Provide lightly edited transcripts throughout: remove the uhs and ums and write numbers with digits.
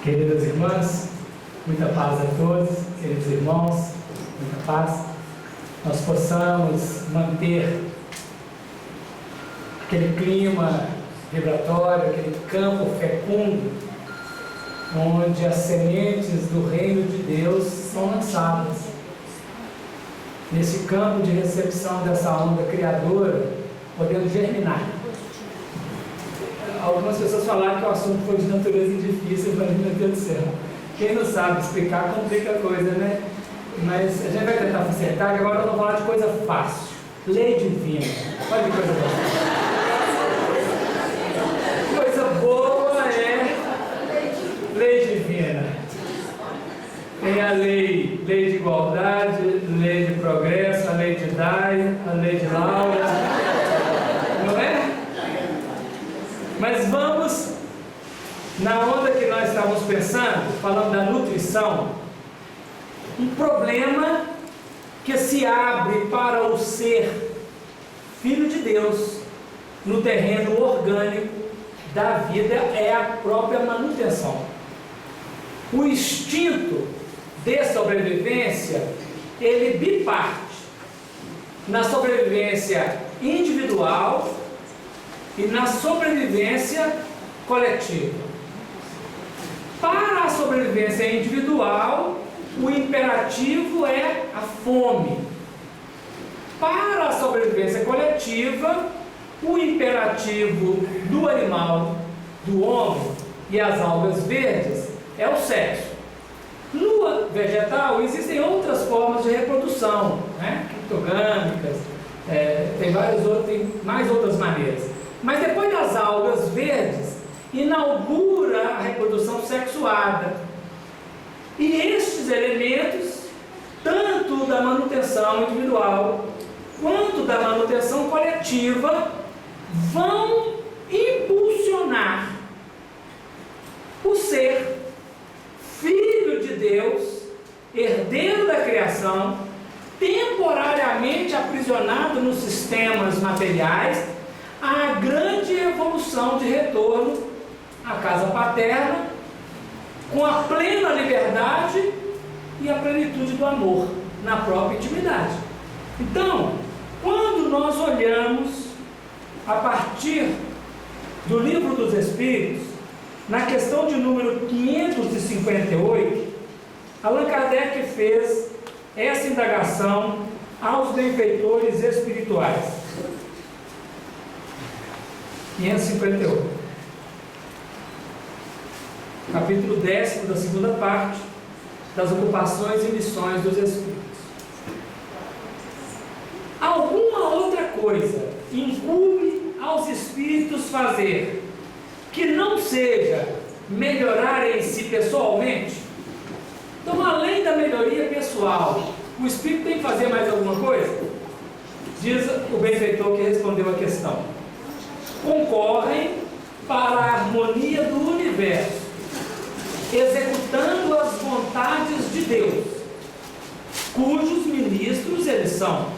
Queridas irmãs, muita paz a todos, queridos irmãos, muita paz. Nós possamos manter aquele clima vibratório, aquele campo fecundo, onde as sementes do reino de Deus são lançadas. Nesse campo de recepção dessa onda criadora, podendo germinar. Algumas pessoas falaram que o assunto foi de natureza difícil, mas meu Deus do céu, quem não sabe explicar complica a coisa, né? Mas a gente vai tentar acertar, que agora eu vou falar de coisa fácil. Lei divina. Olha que coisa boa. Coisa boa é lei divina. Tem a lei de igualdade, lei de progresso, a lei de Dai, a lei de Laura. Não é? Mas vamos, na onda que nós estávamos pensando, falando da nutrição, um problema que se abre para o ser filho de Deus no terreno orgânico da vida é a própria manutenção. O instinto de sobrevivência, ele biparte na sobrevivência individual e na sobrevivência coletiva. Para a sobrevivência individual, o imperativo é a fome. Para a sobrevivência coletiva, o imperativo do animal, do homem e as algas verdes é o sexo. No vegetal existem outras formas de reprodução, né? Criptogâmicas, tem mais outras maneiras. Mas depois das algas verdes, inaugura a reprodução sexuada. E estes elementos, tanto da manutenção individual, quanto da manutenção coletiva, vão impulsionar o ser filho de Deus, herdeiro da criação, temporariamente aprisionado nos sistemas materiais, a grande evolução de retorno à casa paterna, com a plena liberdade e a plenitude do amor na própria intimidade. Então, quando nós olhamos a partir do Livro dos Espíritos, na questão de número 558, Allan Kardec fez essa indagação aos benfeitores espirituais. 558, capítulo 10º da segunda parte das ocupações e missões dos Espíritos. Alguma outra coisa incumbe aos Espíritos fazer que não seja melhorar em si pessoalmente? Então, além da melhoria pessoal, o Espírito tem que fazer mais alguma coisa? Diz o benfeitor que respondeu a questão: concorrem para a harmonia do universo, executando as vontades de Deus, cujos ministros eles são.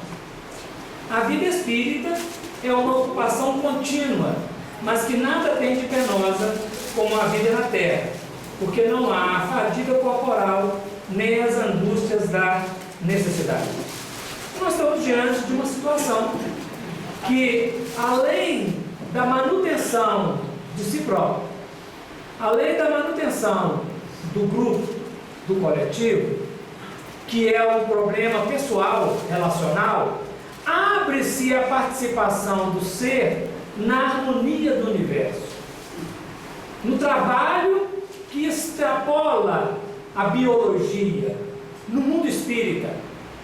A vida espírita é uma ocupação contínua, mas que nada tem de penosa como a vida na terra, porque não há a fadiga corporal nem as angústias da necessidade. Nós estamos diante de uma situação que, além da manutenção de si próprio, além da manutenção do grupo, do coletivo, que é um problema pessoal, relacional, abre-se a participação do ser na harmonia do universo, no trabalho que extrapola a biologia, no mundo espírita.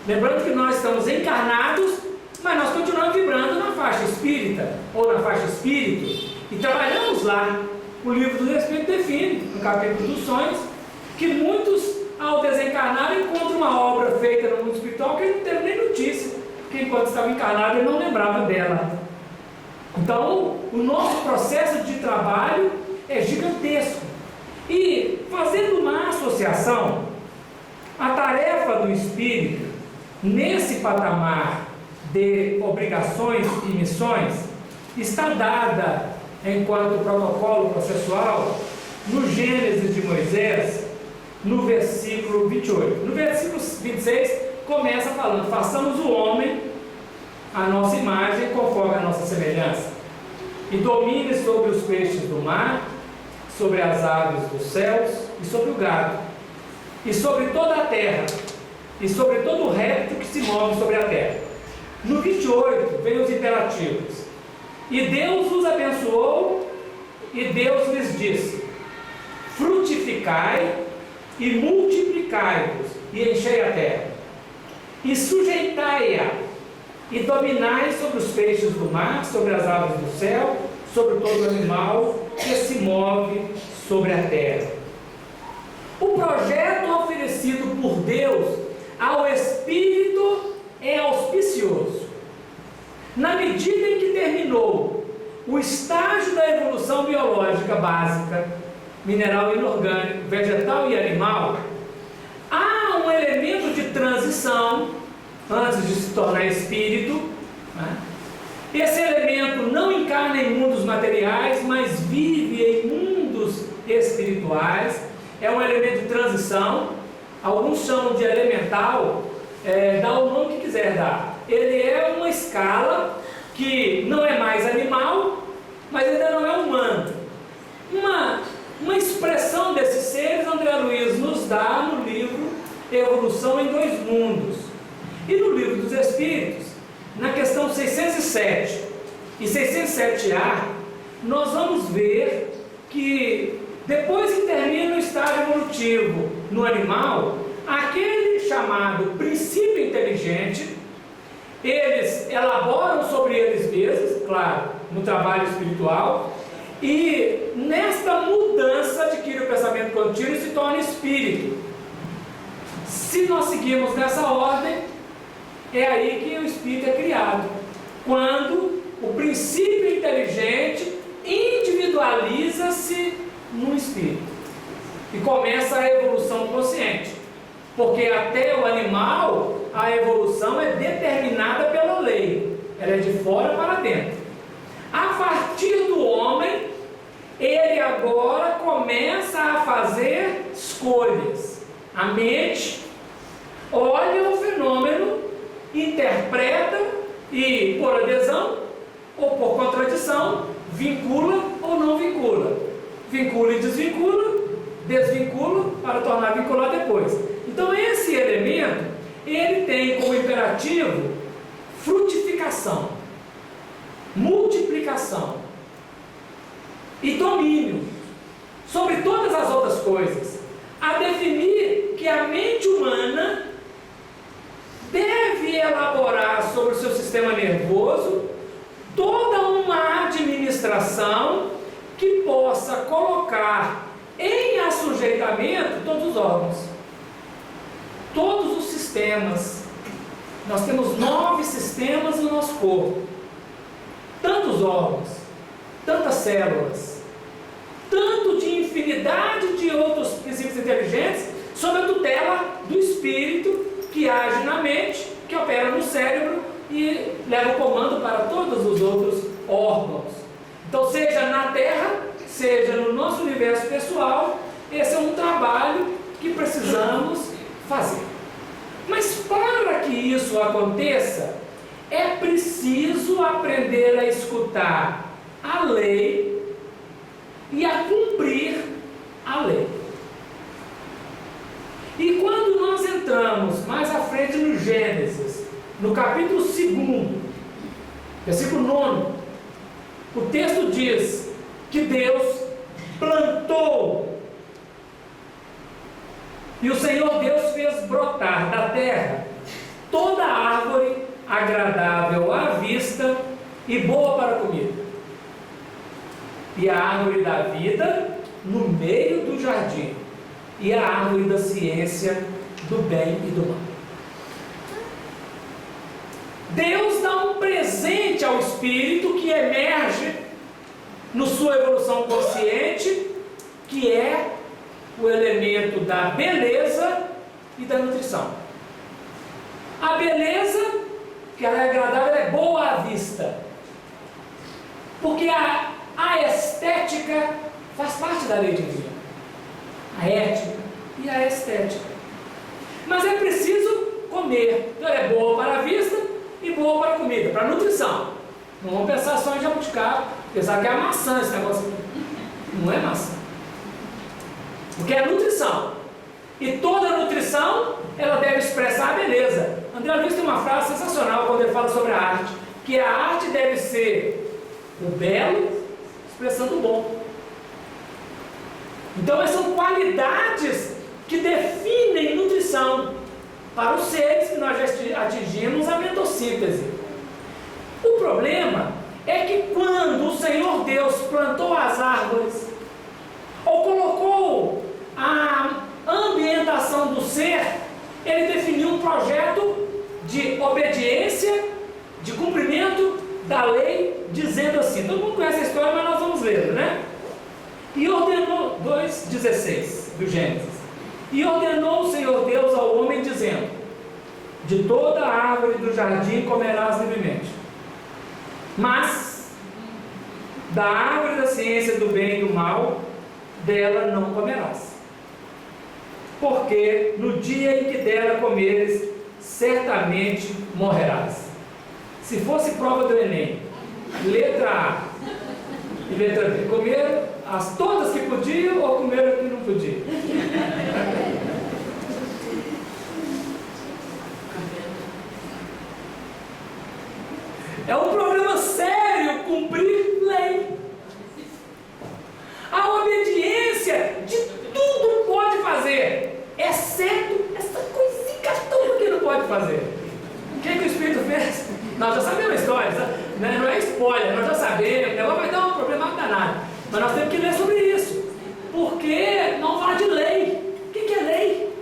Lembrando que nós estamos encarnados, mas nós continuamos vibrando na faixa espírita, ou na faixa espírito, e trabalhamos lá. O Livro dos Espíritos define, no capítulo dos sonhos, que muitos, ao desencarnar, encontram uma obra feita no mundo espiritual que eles não teve nem notícia, porque enquanto estava encarnado ele não lembrava dela. Então, o nosso processo de trabalho é gigantesco. E, fazendo uma associação, a tarefa do Espírito, nesse patamar de obrigações e missões, está dada enquanto protocolo processual no Gênesis de Moisés, no versículo 28. No versículo 26 começa falando: façamos o homem a nossa imagem, conforme a nossa semelhança, e domine sobre os peixes do mar, sobre as aves dos céus, e sobre o gado, e sobre toda a terra, e sobre todo o réptil que se move sobre a terra. No 28 vem os imperativos. E Deus os abençoou, e Deus lhes disse: frutificai e multiplicai-vos, e enchei a terra, e sujeitai-a, e dominai sobre os peixes do mar, sobre as aves do céu, sobre todo animal que se move sobre a terra. O projeto oferecido por Deus ao Espírito é auspicioso. Na medida em que terminou o estágio da evolução biológica básica, mineral e inorgânico, vegetal e animal, há um elemento de transição antes de se tornar espírito, né? Esse elemento não encarna em mundos materiais, mas vive em mundos espirituais. É um elemento de transição. Alguns chamam de elemental, dá o nome que quiser dar. Ele é uma escala que não é mais animal, mas ainda não é humano. Uma expressão desses seres, André Luiz nos dá no livro Evolução em Dois Mundos. E no livro dos Espíritos, na questão 607 e 607A, nós vamos ver que depois que termina o estágio evolutivo no animal, aquele chamado princípio inteligente, eles elaboram sobre eles mesmos, claro, no trabalho espiritual, e nesta mudança adquire o pensamento contínuo e se torna espírito. Se nós seguirmos nessa ordem, é aí que o espírito é criado, quando o princípio inteligente individualiza-se no espírito e começa a evolução consciente, porque até o animal a evolução é determinada pela lei, ela é de fora para dentro. A partir do homem, ele agora começa a fazer escolhas. A mente olha o fenômeno, interpreta e, por adesão ou por contradição, vincula ou não vincula. Vincula e desvincula, desvincula para tornar a vincular depois. Então esse elemento, ele tem como imperativo frutificação, multiplicação e domínio sobre todas as outras coisas, a definir que a mente humana deve elaborar sobre o seu sistema nervoso toda uma administração que possa colocar em assujeitamento todos os órgãos, todos os sistemas. Nós temos 9 sistemas no nosso corpo, tantos órgãos, tantas células, tanto de infinidade de outros princípios inteligentes, sob a tutela do espírito que age na mente, que opera no cérebro e leva o comando para todos os outros órgãos. Então, seja na Terra, seja no nosso universo pessoal, esse é um trabalho que precisamos fazer. Mas para que isso aconteça, é preciso aprender a escutar a lei e a cumprir a lei. E quando nós entramos mais à frente no Gênesis, no capítulo 2, versículo 9, o texto diz que Deus plantou, e o Senhor Deus fez brotar da terra toda árvore agradável à vista e boa para a comida, e a árvore da vida no meio do jardim, e a árvore da ciência do bem e do mal. Deus dá um presente ao espírito que emerge na sua evolução consciente, que é o elemento da beleza e da nutrição. A beleza, que ela é agradável, é boa à vista, porque a estética faz parte da lei divina. A ética e a estética. Mas é preciso comer. Então ela é boa para a vista e boa para a comida, para a nutrição. Não vamos pensar só em jabuticaba, pensar que é a maçã esse negócio aqui. Não é maçã. Porque é nutrição. E toda nutrição, ela deve expressar a beleza. André Luiz tem uma frase sensacional quando ele fala sobre a arte, que a arte deve ser o belo expressando o bom. Então essas são qualidades que definem nutrição para os seres que nós já atingimos a mentossíntese. O problema é que quando o Senhor Deus plantou as árvores, ou colocou a ambientação do ser, ele definiu um projeto de obediência, de cumprimento da lei, dizendo assim, todo mundo conhece a história, mas nós vamos ler, né? E ordenou, 2,16 do Gênesis, e ordenou o Senhor Deus ao homem, dizendo: de toda a árvore do jardim comerás livremente, mas da árvore da ciência do bem e do mal, dela não comerás, porque no dia em que dela comeres, certamente morrerás. Se fosse prova do Enem, letra A e letra B, comeram as todas que podiam ou comeram as que não podiam? É um problema sério cumprir lei. A obediência de tudo pode fazer, exceto essa coisinha toda que não pode fazer. O que o Espírito fez? Nós já sabemos a história, né? Não é spoiler, nós já sabemos, ela vai dar um problema danado. Mas nós temos que ler sobre isso, porque não fala de lei. O que é lei?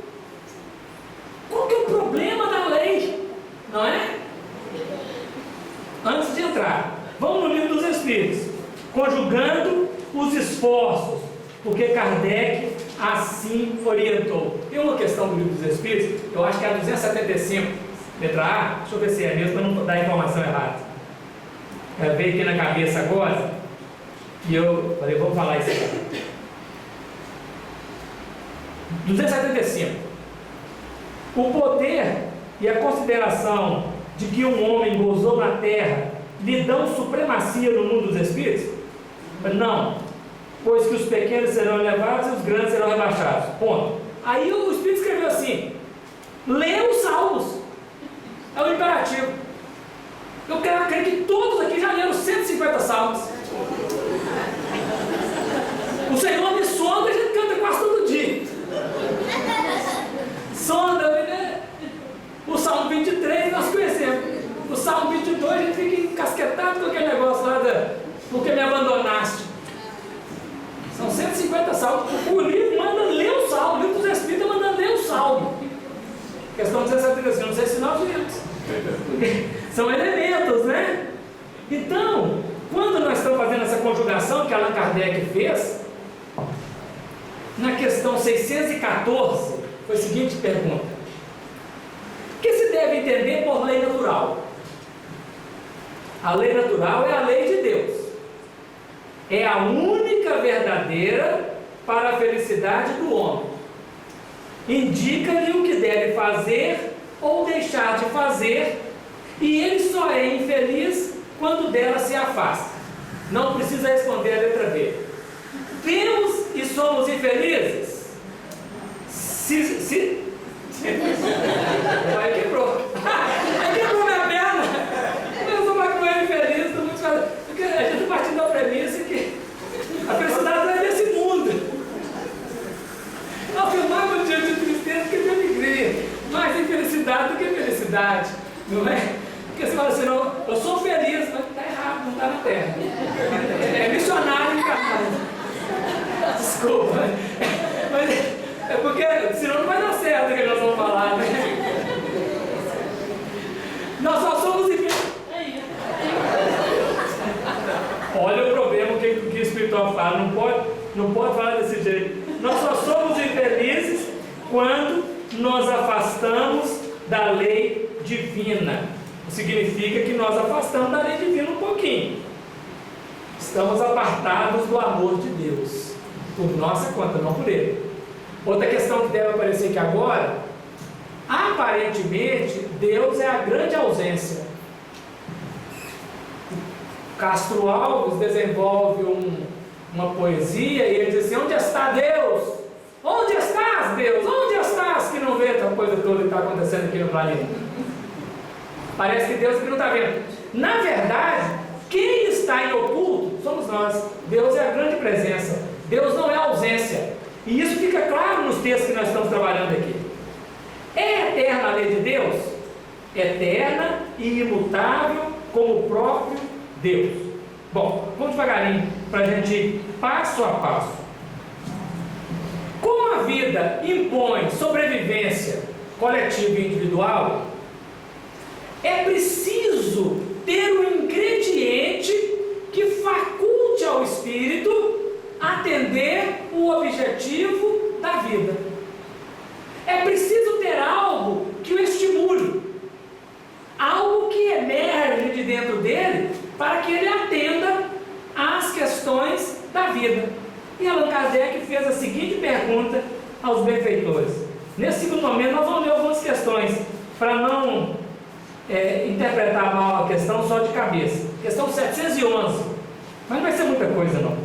Qual que é o problema da lei? Não é? Antes de entrar, vamos no livro dos Espíritos, conjugando os esforços, porque Kardec assim orientou. Tem uma questão do livro dos Espíritos, eu acho que é a 275, letra A, deixa eu ver se é mesmo, para não dar a informação errada. Veio aqui na cabeça agora, e eu falei, vamos falar isso aqui. 275. O poder e a consideração de que um homem gozou na terra lhe dão supremacia no mundo dos espíritos? Não, pois que os pequenos serão elevados e os grandes serão rebaixados. Ponto. Aí o Espírito escreveu assim: lê os Salmos, é o imperativo. Eu quero crer que todos aqui já leram 150 Salmos. O Senhor me sonda e a gente canta quase todo dia. Sonda, né? O Salmo 23 nós conhecemos. O Salmo 22 a gente fica encasquetado com aquele negócio lá porque me abandonaste. São 150 salmos. O livro manda ler o Salmo. O livro dos Espíritos manda ler o Salmo. Questão 17, não sei se nós vimos. São elementos, né? Então, quando nós estamos fazendo essa conjugação que Allan Kardec fez, na questão 614, foi a seguinte pergunta: o que se deve entender por lei natural? A lei natural é a lei de Deus. É a única verdadeira para a felicidade do homem. Indica-lhe o que deve fazer ou deixar de fazer, e ele só é infeliz quando dela se afasta. Não precisa responder a letra B. Temos e somos infelizes? Aí quebrou. Aí quebrou minha perna. Eu sou uma coisa infeliz, estou muito feliz. Porque a gente partindo da premissa que a felicidade não é desse mundo. Não, que mais um dia de tristeza que de alegria. Mais infelicidade do que felicidade. Não é? Porque você fala assim, não, eu sou feliz, mas está errado, não está na terra. É missionário encarnado. Desculpa. Mas é porque senão não vai dar certo o que nós vamos falar, né? Nós só somos infelizes. Olha o problema que o espiritual fala, não pode falar desse jeito. Nós só somos infelizes quando nos afastamos da lei divina. Significa que nós afastamos da lei divina um pouquinho. Estamos apartados do amor de Deus, por nossa conta, não por Ele. Outra questão que deve aqui agora, aparentemente, Deus é a grande ausência. Castro Alves desenvolve uma poesia e ele diz assim: onde está Deus? Onde estás, Deus? Onde estás? Que não vê essa coisa toda que está acontecendo aqui no planeta. Parece que Deus aqui não está vendo. Na verdade, quem está em oculto somos nós. Deus é a grande presença. Deus não é ausência. E isso fica claro nos textos que nós estamos trabalhando aqui. É eterna a lei de Deus? Eterna e imutável como o próprio Deus. Bom, vamos devagarinho para a gente ir passo a passo. Como a vida impõe sobrevivência coletiva e individual, é preciso ter um ingrediente que faculte ao espírito atender o objetivo da vida. É preciso ter algo que o estimule, algo que emerge de dentro dele para que ele atenda às questões da vida. E Allan Kardec fez a seguinte pergunta aos benfeitores. Nesse segundo momento nós vamos ler algumas questões para não interpretar mal a questão só de cabeça. Questão 711, mas não vai ser muita coisa não.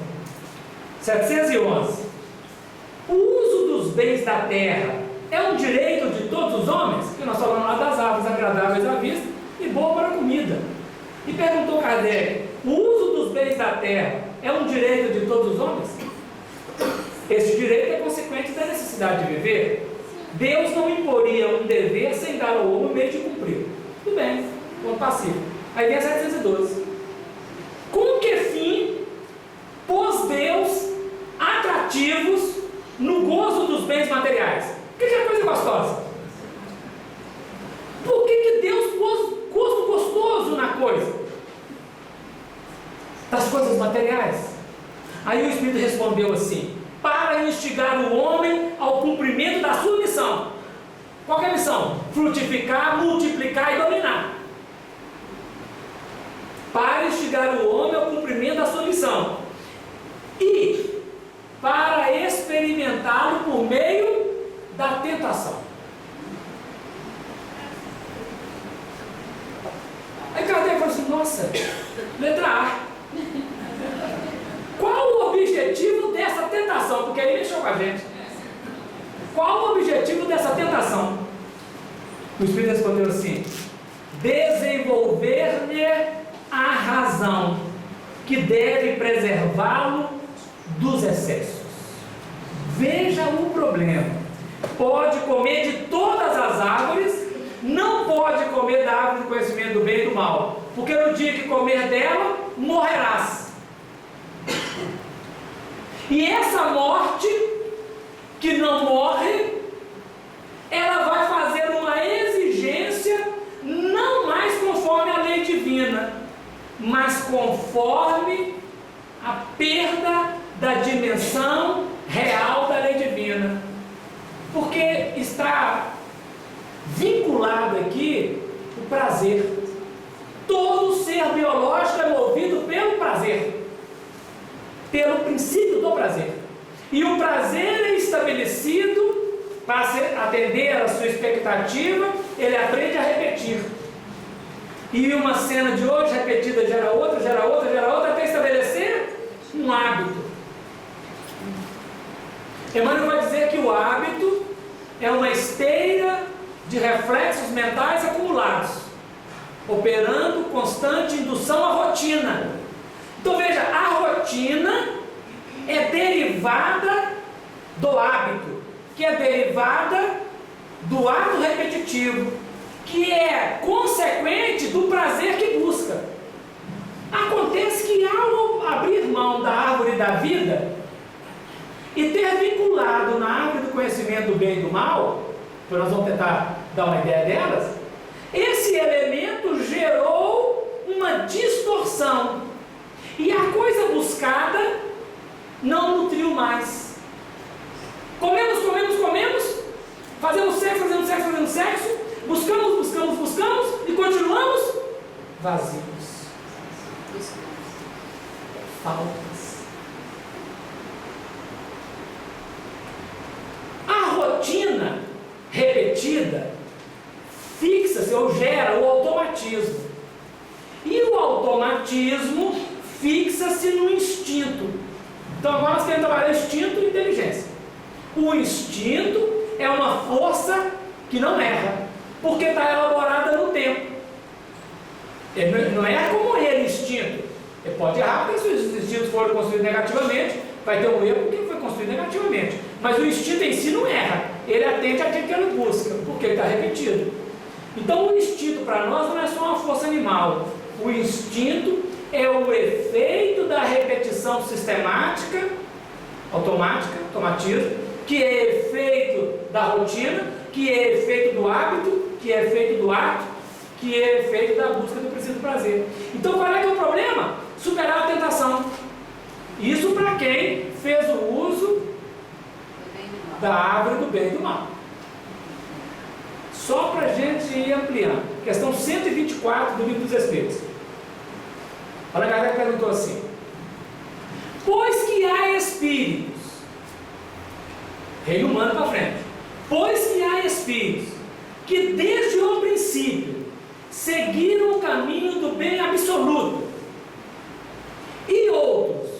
711. O uso dos bens da terra é um direito de todos os homens? Porque nós falamos lá das árvores agradáveis à vista e boa para a comida. E perguntou Kardec: o uso dos bens da terra é um direito de todos os homens? Esse direito é consequente da necessidade de viver. Deus não imporia um dever sem dar ao homem o meio de cumprir. Tudo bem, ponto passivo. Aí vem a 712. Com que fim pôs Deus atrativos no gozo dos bens materiais? O que é coisa gostosa? Por que Deus pôs gosto gostoso na coisa? Das coisas materiais. Aí o Espírito respondeu assim: para instigar o homem ao cumprimento da sua missão. Qual é a missão? Frutificar, multiplicar e dominar. Para instigar o homem ao cumprimento da sua missão. E para experimentá-lo por meio da tentação. Aí Kardec falou assim: nossa, letra A. Qual o objetivo dessa tentação? Porque ele mexeu com a gente. Qual o objetivo dessa tentação? O Espírito respondeu assim: desenvolver-lhe a razão que deve preservá-lo dos excessos. Veja o problema. Pode comer de todas as árvores, não pode comer da árvore do conhecimento do bem e do mal, porque no dia que comer dela, morrerás. E essa morte, que não morre, ela vai fazer uma exigência não mais conforme a lei divina, mas conforme a perda da dimensão real da lei divina. Porque está vinculado aqui o prazer. Todo ser biológico é movido pelo prazer, pelo princípio do prazer. E o prazer é estabelecido para atender a sua expectativa, ele aprende a repetir. E uma cena de hoje repetida gera outra, gera outra, gera outra, até estabelecer um hábito. Emmanuel vai dizer que o hábito é uma esteira de reflexos mentais acumulados, operando constante indução à rotina. Então veja, a rotina é derivada do hábito, que é derivada do ato repetitivo, que é consequente do prazer que busca. Acontece que ao abrir mão da árvore da vida e ter vinculado na árvore do conhecimento do bem e do mal, que nós vamos tentar dar uma ideia delas, esse elemento gerou uma distorção e a coisa buscada não nutriu mais. Comemos, comemos, comemos, fazemos sexo, fazemos sexo, fazemos sexo, buscamos, buscamos, buscamos e continuamos vazios. Faltas. A rotina automatismo. E o automatismo fixa-se no instinto. Então agora nós temos que trabalhar instinto e inteligência. O instinto é uma força que não erra, porque está elaborada no tempo. Ele não é como ele, instinto. Ele pode errar, porque se os instintos foram construídos negativamente, vai ter um erro porque foi construído negativamente. Mas o instinto em si não erra. Ele atende àquilo que ele busca, porque ele está repetido. Então o instinto para nós não é só uma força animal. O instinto é o efeito da repetição sistemática, automatismo, que é efeito da rotina, que é efeito do hábito, que é efeito do ato, que é efeito da busca do princípio do prazer. Então qual é que é o problema? Superar a tentação. Isso para quem fez o uso da árvore do bem e do mal. Só para a gente ir ampliando. Questão 124 do Livro dos Espíritos. Olha, Kardec perguntou assim: pois que há espíritos, reino humano para frente, pois que há espíritos que desde o princípio seguiram o caminho do bem absoluto, e outros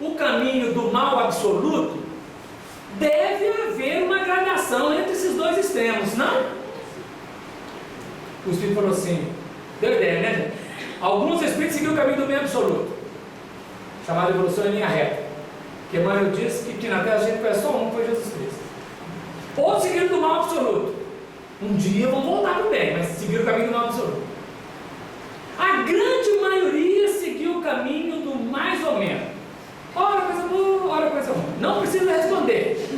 o caminho do mal absoluto, deve haver uma gradação entre esses dois extremos, não? O Espírito falou assim, deu ideia, né, gente? Alguns espíritos seguiram o caminho do bem absoluto, chamado evolução em linha reta, que Emmanuel disse que na Terra a gente conhece só um, que foi Jesus Cristo. Outros seguiram do mal absoluto. Um dia vão voltar para o bem, mas seguiram o caminho do mal absoluto. A grande maioria seguiu o caminho do mais ou menos. Ora coisa boa, ora coisa ruim. Não precisa responder.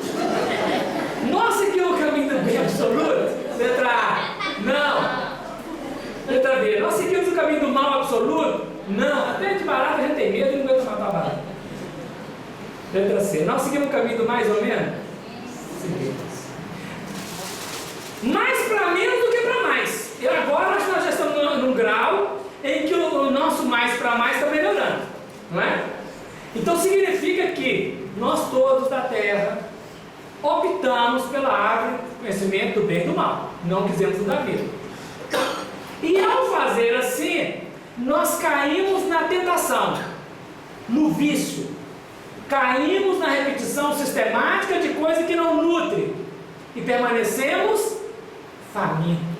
Nós seguimos o caminho do bem absoluto? Letra A. Não. Letra B. Nós seguimos o caminho do mal absoluto? Não. Até de barata a gente tem medo e não aguenta matar barata. Letra C. Nós seguimos o caminho do mais ou menos? Seguimos. Mais para menos do que para mais. E agora acho que nós já estamos num grau em que o nosso mais para mais está melhorando. Não é? Então significa que nós todos da Terra optamos pela árvore do conhecimento do bem e do mal. Não quisemos o da vida. E ao fazer assim, nós caímos na tentação, no vício. Caímos na repetição sistemática de coisa que não nutre. E permanecemos famintos.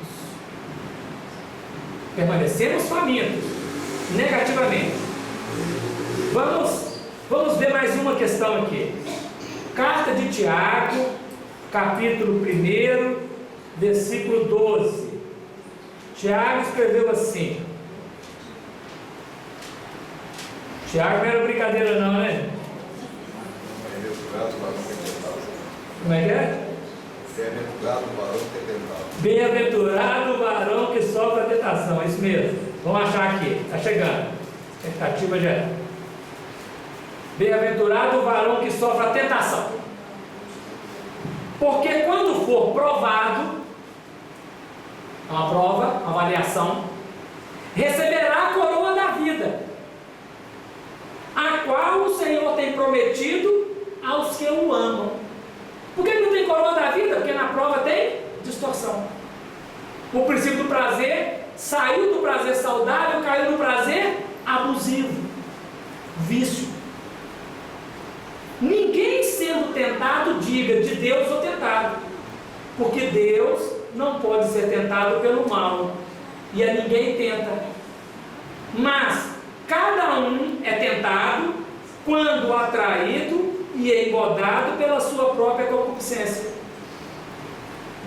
Permanecemos famintos, negativamente. Vamos ver mais uma questão aqui. Carta de Tiago, capítulo 1, versículo 12. Tiago escreveu assim. Tiago não era brincadeira não, né? Como é que é? Bem-aventurado o varão que é tentado. Bem-aventurado o varão que sofre a tentação. É isso mesmo. Vamos achar aqui. Está chegando. Expectativa já é. Bem-aventurado o varão que sofre a tentação. Porque quando for provado, uma prova, uma avaliação, receberá a coroa da vida, a qual o Senhor tem prometido aos que o amam. Por que não tem coroa da vida? Porque na prova tem distorção. O princípio do prazer saiu do prazer saudável, caiu no prazer abusivo, vício. Ninguém sendo tentado diga de Deus sou tentado, porque Deus não pode ser tentado pelo mal, e a ninguém tenta. Mas cada um é tentado quando atraído e engodado pela sua própria concupiscência.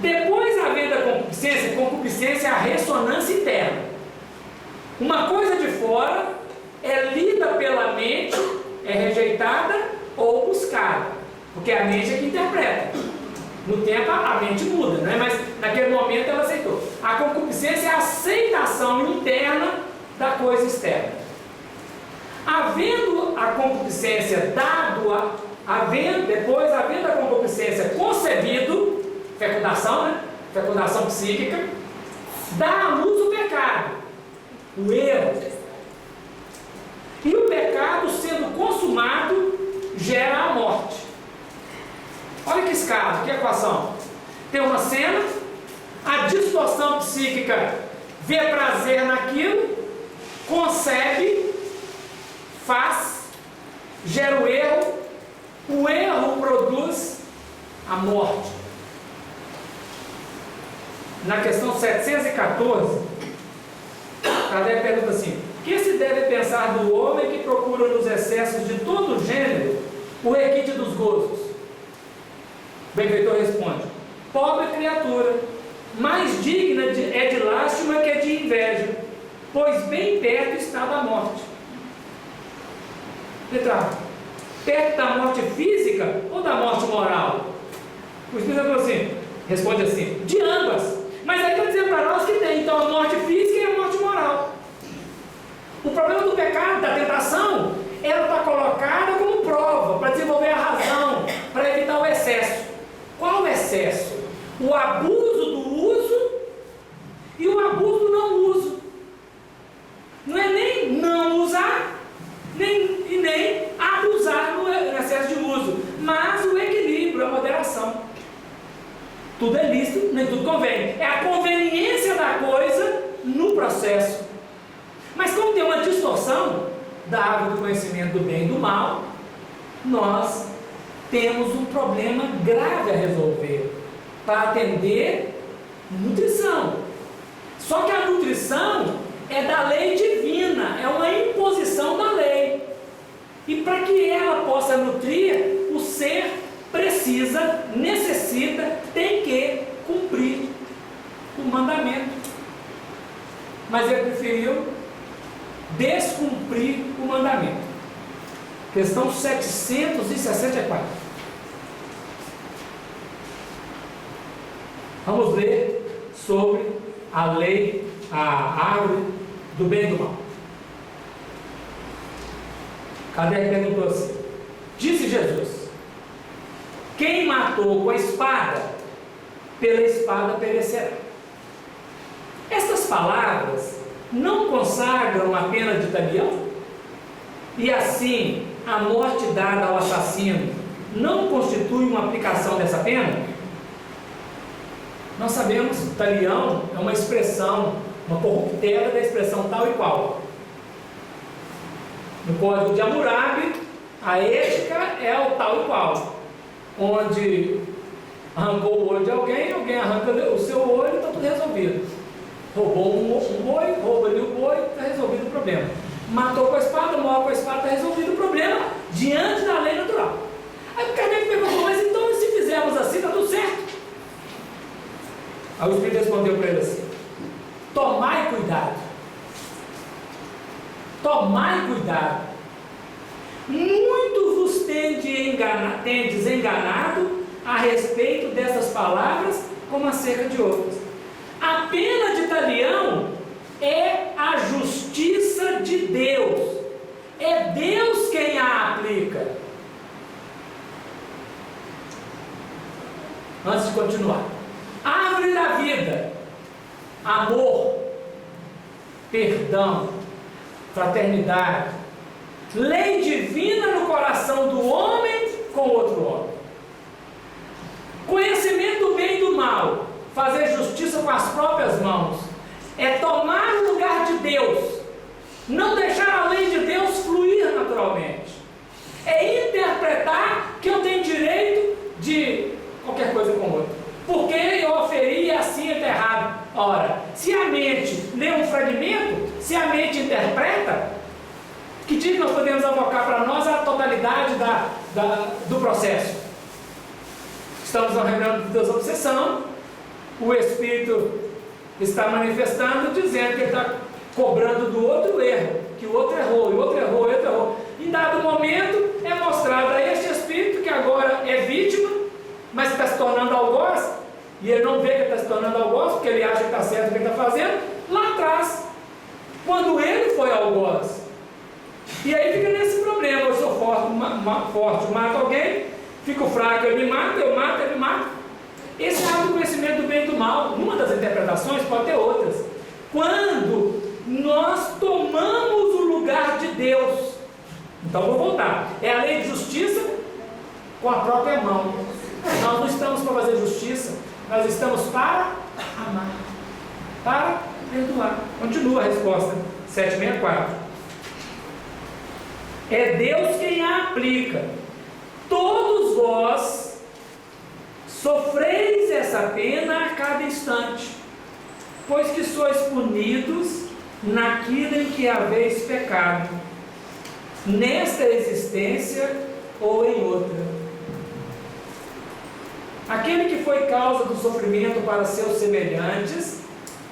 Depois da venda da concupiscência, concupiscência é a ressonância interna. Uma coisa de fora é lida pela mente, é rejeitada ou buscada, porque a mente é que interpreta. No tempo a mente muda, né? Mas naquele momento ela aceitou. A concupiscência é a aceitação interna da coisa externa. Havendo a concupiscência depois havendo a concupiscência concebido, fecundação, né? Fecundação psíquica, dá à luz o pecado, o erro. E o pecado sendo consumado gera a morte. Olha que escala, que equação. Tem uma cena, a distorção psíquica vê prazer naquilo, concebe, faz, gera o erro produz a morte. Na questão 714, Kardec pergunta assim: que se deve pensar do homem que procura nos excessos de todo gênero o requinte dos gozos? O benfeitor responde: pobre criatura, mais digna é de lástima que de inveja, pois bem perto está da morte. Letra: perto da morte física ou da morte moral? O Espírito falou assim, responde assim: de ambas. Mas aí está dizendo para nós que tem então a morte física e a morte moral. O problema do pecado, da tentação, ela está colocada como prova para desenvolver a razão, para evitar o excesso. Qual o excesso? O abuso do uso e o abuso do não uso. Não é nem não usar, nem abusar no excesso de uso, mas o equilíbrio, a moderação. Tudo é lícito, nem tudo convém. É a conveniência da coisa no processo. Mas como tem uma distorção da árvore do conhecimento do bem e do mal, nós temos um problema grave a resolver para atender nutrição. Só que a nutrição é da lei divina, é uma imposição da lei. E para que ela possa nutrir, o ser precisa, necessita, tem que cumprir o mandamento. Mas ele preferiu descumprir o mandamento. Questão 764. Vamos ler sobre a lei, a árvore do bem e do mal. Kardec perguntou assim: disse Jesus: quem matou com a espada, pela espada perecerá. Estas palavras não consagram a pena de talião? E assim, a morte dada ao assassino não constitui uma aplicação dessa pena? Nós sabemos que talião é uma expressão, uma corruptela da expressão tal e qual. No Código de Hammurabi, a ética é o tal e qual, onde arrancou o olho de alguém arranca o seu olho e está tudo resolvido. Roubou um boi, rouba-lhe o boi, está resolvido o problema. Matou com a espada, morre com a espada, está resolvido o problema diante da lei natural. Aí o Kardec perguntou: mas então se fizermos assim, está tudo certo? Aí o Espírito respondeu para ele assim: tomai cuidado. Tomai cuidado. Muito vos tendes enganado a respeito dessas palavras, como acerca de outras. A pena de talião é a justiça de Deus. É Deus quem a aplica. Antes de continuar, árvore da vida, amor, perdão, fraternidade, lei divina no coração do homem com outro homem. Conhecimento do bem e do mal, fazer justiça com as próprias mãos, é tomar o lugar de Deus, não deixar a lei de Deus fluir naturalmente, é interpretar que eu tenho direito de qualquer coisa com outra, porque eu oferi e assim está errado. Ora, se a mente lê um fragmento, se a mente interpreta, que dia que nós podemos avocar para nós a totalidade do processo? Estamos na reunião de desobsessão, o Espírito está manifestando, dizendo que ele está cobrando do outro erro, que o outro errou, e o outro errou, e o outro errou. Em dado momento é mostrado a este Espírito que agora é vítima, mas está se tornando algoz, e ele não vê que ele está se tornando algoz, porque ele acha que está certo o que ele está fazendo, lá atrás, quando ele foi algoz. E aí fica nesse problema: eu sou forte, mato alguém, fico fraco, ele me mata, eu mato, ele me mata. Esse é o conhecimento do bem e do mal. Uma das interpretações, pode ter outras. Quando nós tomamos o lugar de Deus, então vou voltar, é a lei de justiça com a própria mão. Nós não estamos para fazer justiça, nós estamos para amar, para perdoar. Continua a resposta, 764. É Deus quem a aplica. Todos vós sofreis essa pena a cada instante, pois que sois punidos naquilo em que haveis pecado, nesta existência ou em outra. Aquele que foi causa do sofrimento para seus semelhantes,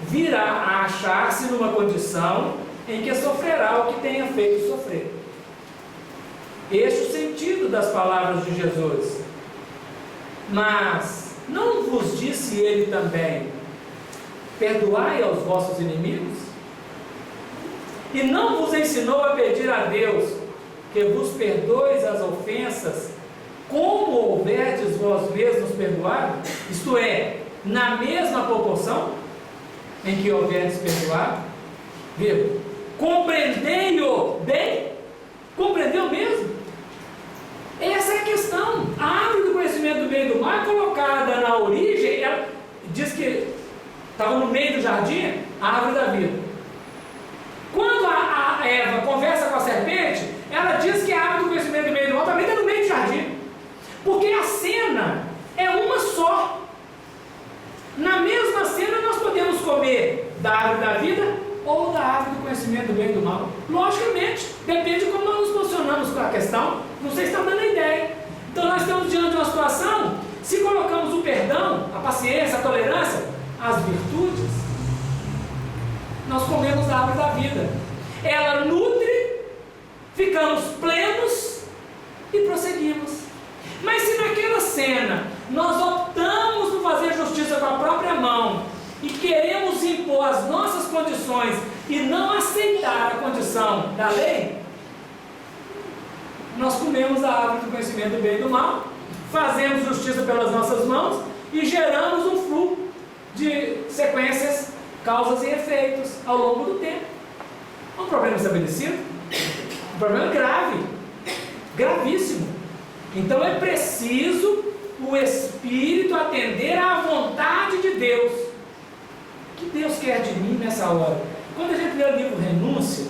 virá a achar-se numa condição em que sofrerá o que tenha feito sofrer. Este é o sentido das palavras de Jesus. Mas não vos disse ele também: perdoai aos vossos inimigos? E não vos ensinou a pedir a Deus que vos perdoeis as ofensas, como houverdes vós mesmos perdoado? Isto é, na mesma proporção em que houverdes perdoado? Viu? Compreendei-o bem? Compreendeu mesmo? Essa é a questão. A árvore do conhecimento do bem e do mal é colocada na origem. Ela diz que estava no meio do jardim, a árvore da vida. Quando a Eva conversa com a serpente, ela diz que a árvore do conhecimento do bem e do mal também está no meio do jardim, porque a cena é uma só. Na mesma cena nós podemos comer da árvore da vida ou da árvore do conhecimento do bem e do mal. Logicamente, depende de como nós nos posicionamos com a questão. Não sei se está dando ideia. Então nós estamos diante de uma situação, se colocamos o perdão, a paciência, a tolerância, as virtudes, nós comemos a árvore da vida. Ela nutre, ficamos plenos e prosseguimos. Mas se naquela cena nós optamos por fazer justiça com a própria mão e queremos impor as nossas condições e não aceitar a condição da lei, nós comemos a árvore do conhecimento do bem e do mal, fazemos justiça pelas nossas mãos e geramos um fluxo de sequências, causas e efeitos ao longo do tempo. É um problema estabelecido, um problema grave, gravíssimo. Então é preciso o Espírito atender à vontade de Deus. O que Deus quer de mim nessa hora? Quando a gente lê o livro Renúncia,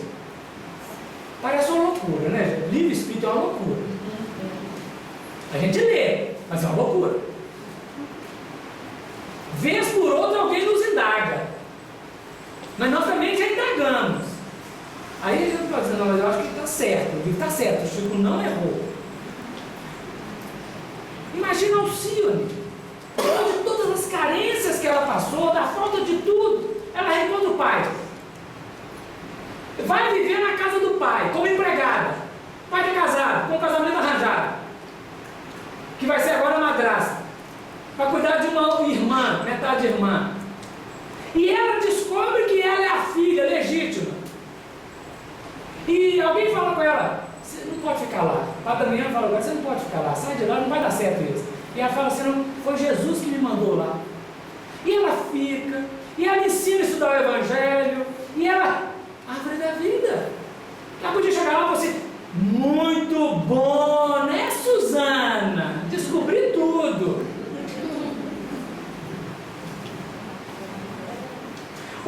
parece uma loucura, né? Livro Espírito é uma loucura. A gente lê, mas é uma loucura. Vez por outra alguém nos indaga, mas nós também já indagamos. Aí a gente pode dizer: não, mas eu acho que está certo, o livro está certo, o Chico não errou. Imagina Alcione, de todas as carências que ela passou, da falta de tudo, ela reencontra o pai. Vai viver na casa do pai, como empregada. O pai está casado, com um casamento arranjado, que vai ser agora madrasta, vai cuidar de uma irmã, metade irmã. E ela descobre que ela é a filha legítima. E alguém fala com ela: você não pode ficar lá. O Padre Damião fala com ela: você não pode ficar lá, sai de lá, não vai dar certo isso. E ela fala assim: não, foi Jesus que me mandou lá. E ela fica, e ela ensina a estudar o Evangelho, e ela, árvore da vida. Ela podia chegar lá e falar assim: muito bom, né, Suzana? Descobri tudo.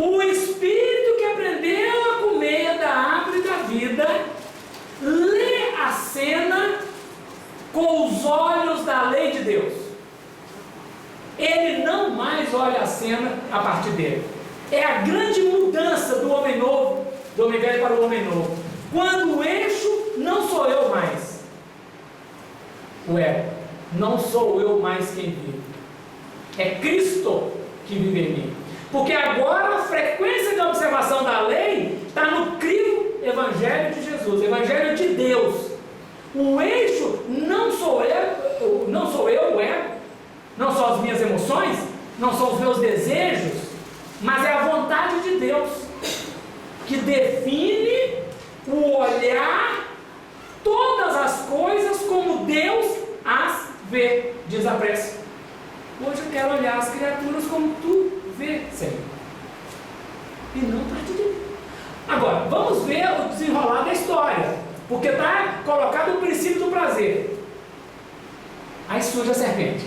O espírito que aprendeu a comer da árvore da vida lê a cena com os olhos da lei de Deus. Ele não mais olha a cena a partir dele. É a grande mudança do homem novo, do homem velho para o homem novo. Quando o eixo não sou eu mais, o ego, não sou eu mais quem vive, é Cristo que vive em mim. Porque agora a frequência de observação da lei está no crivo Evangelho de Jesus, Evangelho de Deus. O eixo não sou eu, o ego, não são as minhas emoções, não são os meus desejos, mas é a vontade de Deus que define o olhar todas as coisas como Deus as vê, diz a prece. Hoje eu quero olhar as criaturas como tu vê, Senhor, e não a partir de mim. Agora, vamos ver o desenrolar da história, porque está colocado o princípio do prazer. Aí surge a serpente.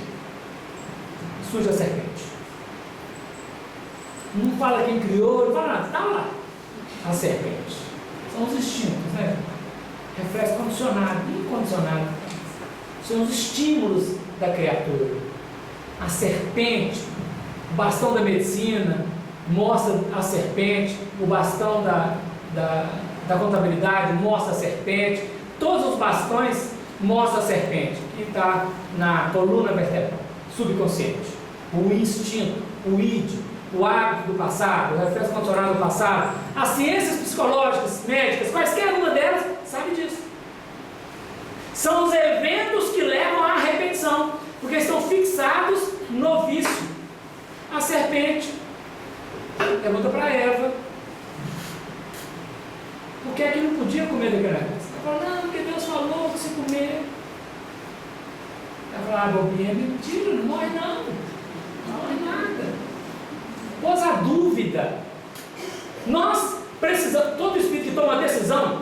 Não fala quem criou, não fala nada, está lá. A serpente. São os instintos, né? Reflexo condicionado, incondicionado. São os estímulos da criatura. A serpente, o bastão da medicina, mostra a serpente, o bastão da contabilidade mostra a serpente, todos os bastões mostram a serpente, que está na coluna vertebral, subconsciente. O instinto, o id, o hábito do passado, o reflexo condicionado do passado, as ciências psicológicas, médicas, quaisquer uma delas, sabe disso. São os eventos que levam à repetição, porque estão fixados no vício. A serpente pergunta para Eva por que é que não podia comer daquele negócio. Ela fala, não, porque Deus falou que se comer. Ela fala, ah, bobinha, é mentira, não morre não. Não morre nada. Pôs a dúvida. Nós precisamos, todo espírito que toma decisão,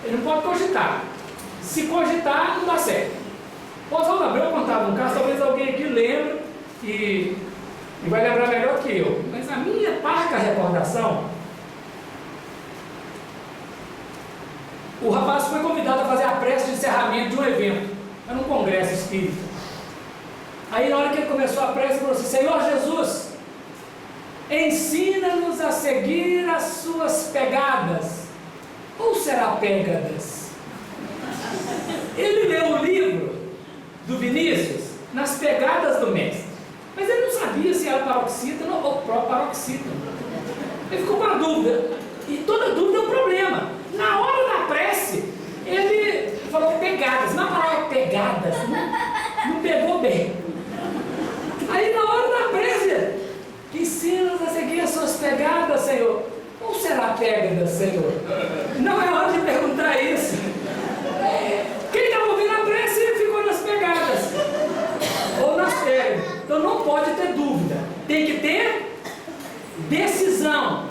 ele não pode cogitar. Se cogitar, não dá certo. O Oswaldo Abreu contava um caso, talvez alguém aqui lembre e vai lembrar melhor que eu. Mas a minha parca recordação, o rapaz foi convidado a fazer a prece de encerramento de um evento. Era um congresso espírita. Aí na hora que ele começou a prece, ele falou assim, Senhor Jesus, ensina-nos a seguir as suas pegadas, ou será pégadas? Ele leu o livro do Vinícius, Nas Pegadas do Mestre, mas ele não sabia se era paroxítona ou pró-paroxítona. Ele ficou com a dúvida, e toda dúvida é um problema. Na hora da prece, ele falou pegadas, na palavra pegadas, não pegou bem. Aí na hora da prece, ensina-nos a seguir as suas pegadas, Senhor. Ou será pégadas, Senhor? Não é hora de perguntar isso. Quem estava ouvindo a prece ficou nas pegadas, ou nas pegas. Então não pode ter dúvida, tem que ter decisão.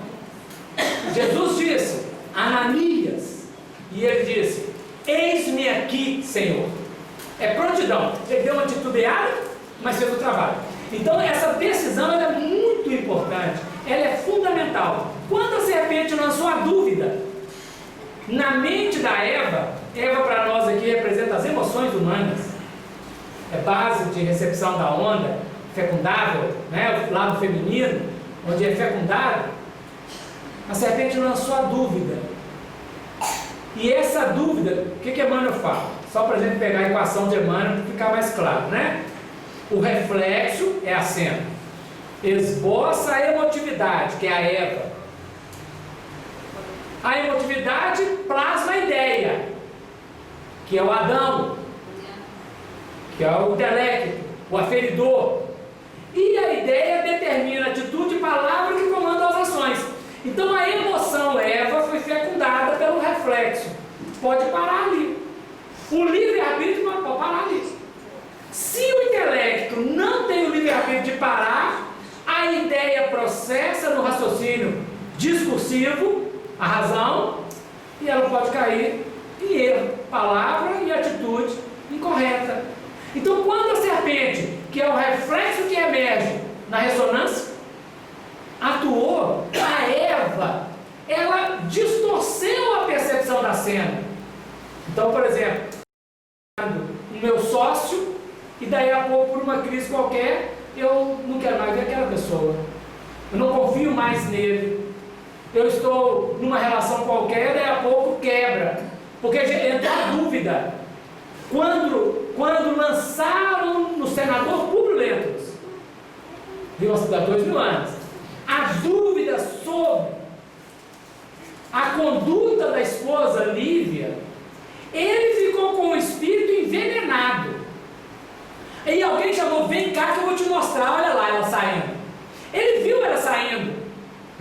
Jesus disse, Ananias, e ele disse, eis-me aqui, Senhor. É prontidão. Ele deu uma titubeada, mas fez o trabalho. Então essa decisão ela é muito importante, ela é fundamental. Quando a serpente lançou a dúvida na mente da Eva para nós aqui representa as emoções humanas, é base de recepção da onda, fecundável, né? O lado feminino, onde é fecundado. A serpente lançou a dúvida. E essa dúvida, o que Emmanuel fala? Só para a gente pegar a equação de Emmanuel para ficar mais claro, né? O reflexo é a cena. Esboça a emotividade, que é a Eva. A emotividade plasma a ideia, que é o Adão, que é o intelecto, o aferidor. E a ideia determina a atitude e palavra que comandam as ações. Então a emoção Eva foi fecundada pelo reflexo. Pode parar ali. O livre-arbítrio pode parar ali. Se o intelecto não tem o livre-arbítrio de parar, a ideia processa no raciocínio discursivo, a razão, e ela pode cair em erro, palavra e atitude incorreta. Então quando a serpente, que é o reflexo que emerge na ressonância, atuou, a Eva, ela distorceu a percepção da cena. Então, por exemplo, o meu sócio, e daí a pouco, por uma crise qualquer, eu não quero mais ver aquela pessoa, eu não confio mais nele, eu estou numa relação qualquer, daí a pouco quebra, porque entra a dúvida. Quando lançaram no senador Publio Lentulus, há 2000 anos, a dúvida sobre a conduta da esposa Lívia, ele ficou com o espírito envenenado. E alguém chamou, vem cá que eu vou te mostrar, olha lá ela saindo. Ele viu ela saindo.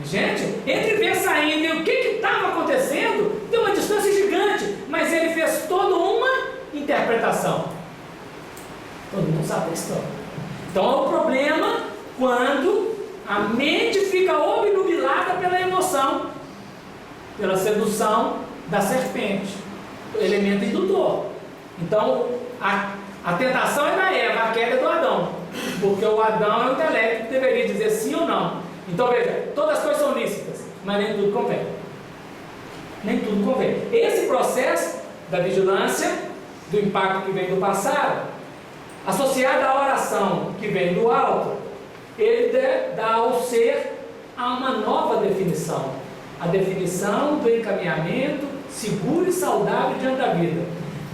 Gente, entre ver saindo e o que estava acontecendo, tem uma distância gigante, mas ele fez toda uma interpretação. Todo mundo sabe a história. Então é o problema quando a mente fica obnubilada pela emoção, pela sedução da serpente, o elemento indutor. Então a tentação é da Eva, a queda é do Adão, porque o Adão é o intelecto que deveria dizer sim ou não. Então veja, todas as coisas são lícitas, mas nem tudo convém. Nem tudo convém. Esse processo da vigilância, do impacto que vem do passado, associado à oração que vem do alto, ele dá ao ser a uma nova definição. A definição do encaminhamento seguro e saudável diante da vida,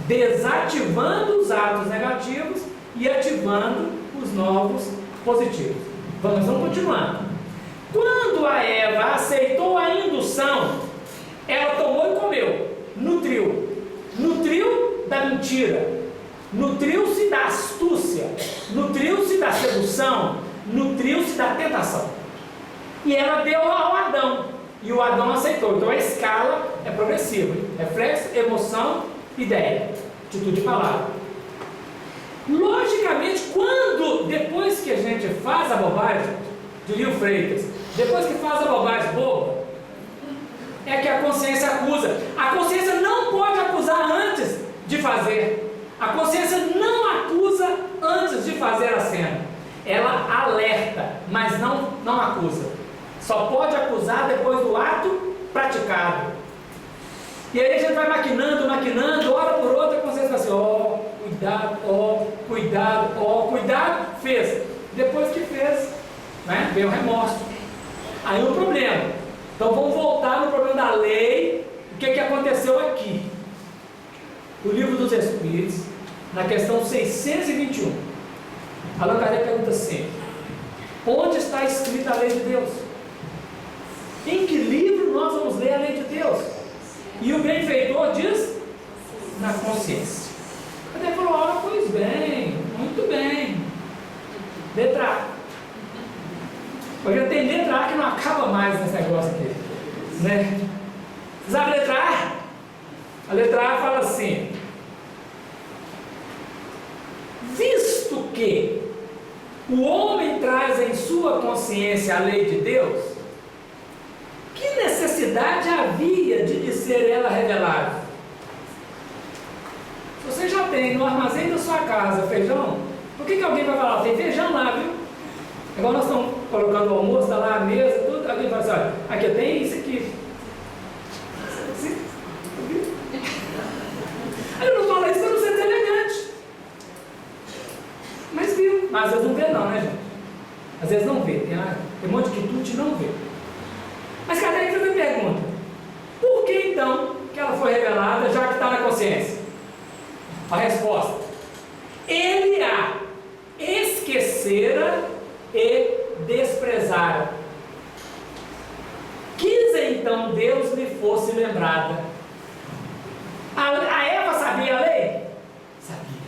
desativando os atos negativos e ativando os novos positivos. Vamos continuar. Quando a Eva aceitou a indução, ela tomou e comeu, nutriu da mentira, nutriu-se da astúcia, nutriu-se da sedução, nutriu-se da tentação. E ela deu ao Adão, e o Adão aceitou. Então a escala é progressiva: reflexo, emoção, ideia, atitude e palavra. Logicamente, depois que a gente faz a bobagem, diria o Freitas, depois que faz a bobagem boba, é que a consciência acusa. A consciência não pode acusar antes de fazer. A consciência não acusa antes de fazer a cena. Ela alerta, mas não acusa. Só pode acusar depois do ato praticado. E aí a gente vai maquinando, hora por outra, a consciência vai assim: cuidado, fez. Depois que fez, né, veio o remorso. Aí o problema. Então vamos voltar no problema da lei. O que aconteceu aqui? O Livro dos Espíritos, na questão 621, Allan Kardec pergunta assim: onde está escrita a lei de Deus? Em que livro nós vamos ler a lei de Deus? E o benfeitor diz: na consciência. Kardec falou: pois bem, muito bem. Letra A. Hoje tem letra A que não acaba mais nesse negócio aqui, né? Sabe a letra A? A letra A fala assim: visto que o homem traz em sua consciência a lei de Deus, que necessidade havia de lhe ser ela revelada? Se você já tem no armazém da sua casa feijão, por que alguém vai falar: tem feijão lá, viu? Igual nós estamos colocando o almoço, está lá a mesa, tudo, alguém fala assim: olha, aqui eu tenho isso aqui. Aí eu não falo isso para não ser elegante. Mas viu? Mas às vezes não vê não, né, gente? Às vezes não vê. Tem um monte de quitute e não vê. Mas Kardec fez a pergunta: por que então que ela foi revelada, já que está na consciência? A resposta: ele a esquecera e desprezara. Quis então Deus lhe fosse lembrada. A Eva sabia a lei? Sabia.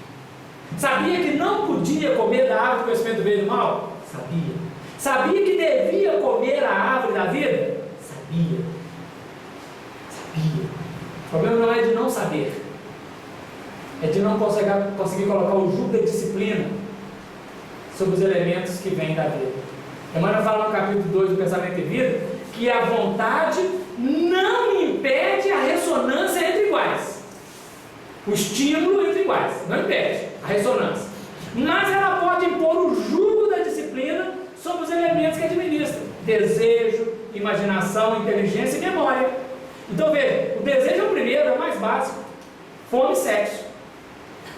Sabia que não podia comer da árvore do conhecimento do bem e do mal? Sabia. Sabia que devia comer a árvore da vida? Sabia. O problema não é de não saber, é de não conseguir colocar o jugo da disciplina sobre os elementos que vêm da vida. Emmanuel fala no capítulo 2 do Pensamento e Vida que a vontade não impede a ressonância entre iguais. O estímulo entre iguais não impede a ressonância, mas ela pode impor o jugo da disciplina sobre os elementos que administra: desejo, imaginação, inteligência e memória. Então veja, o desejo é o primeiro, é o mais básico: fome e sexo.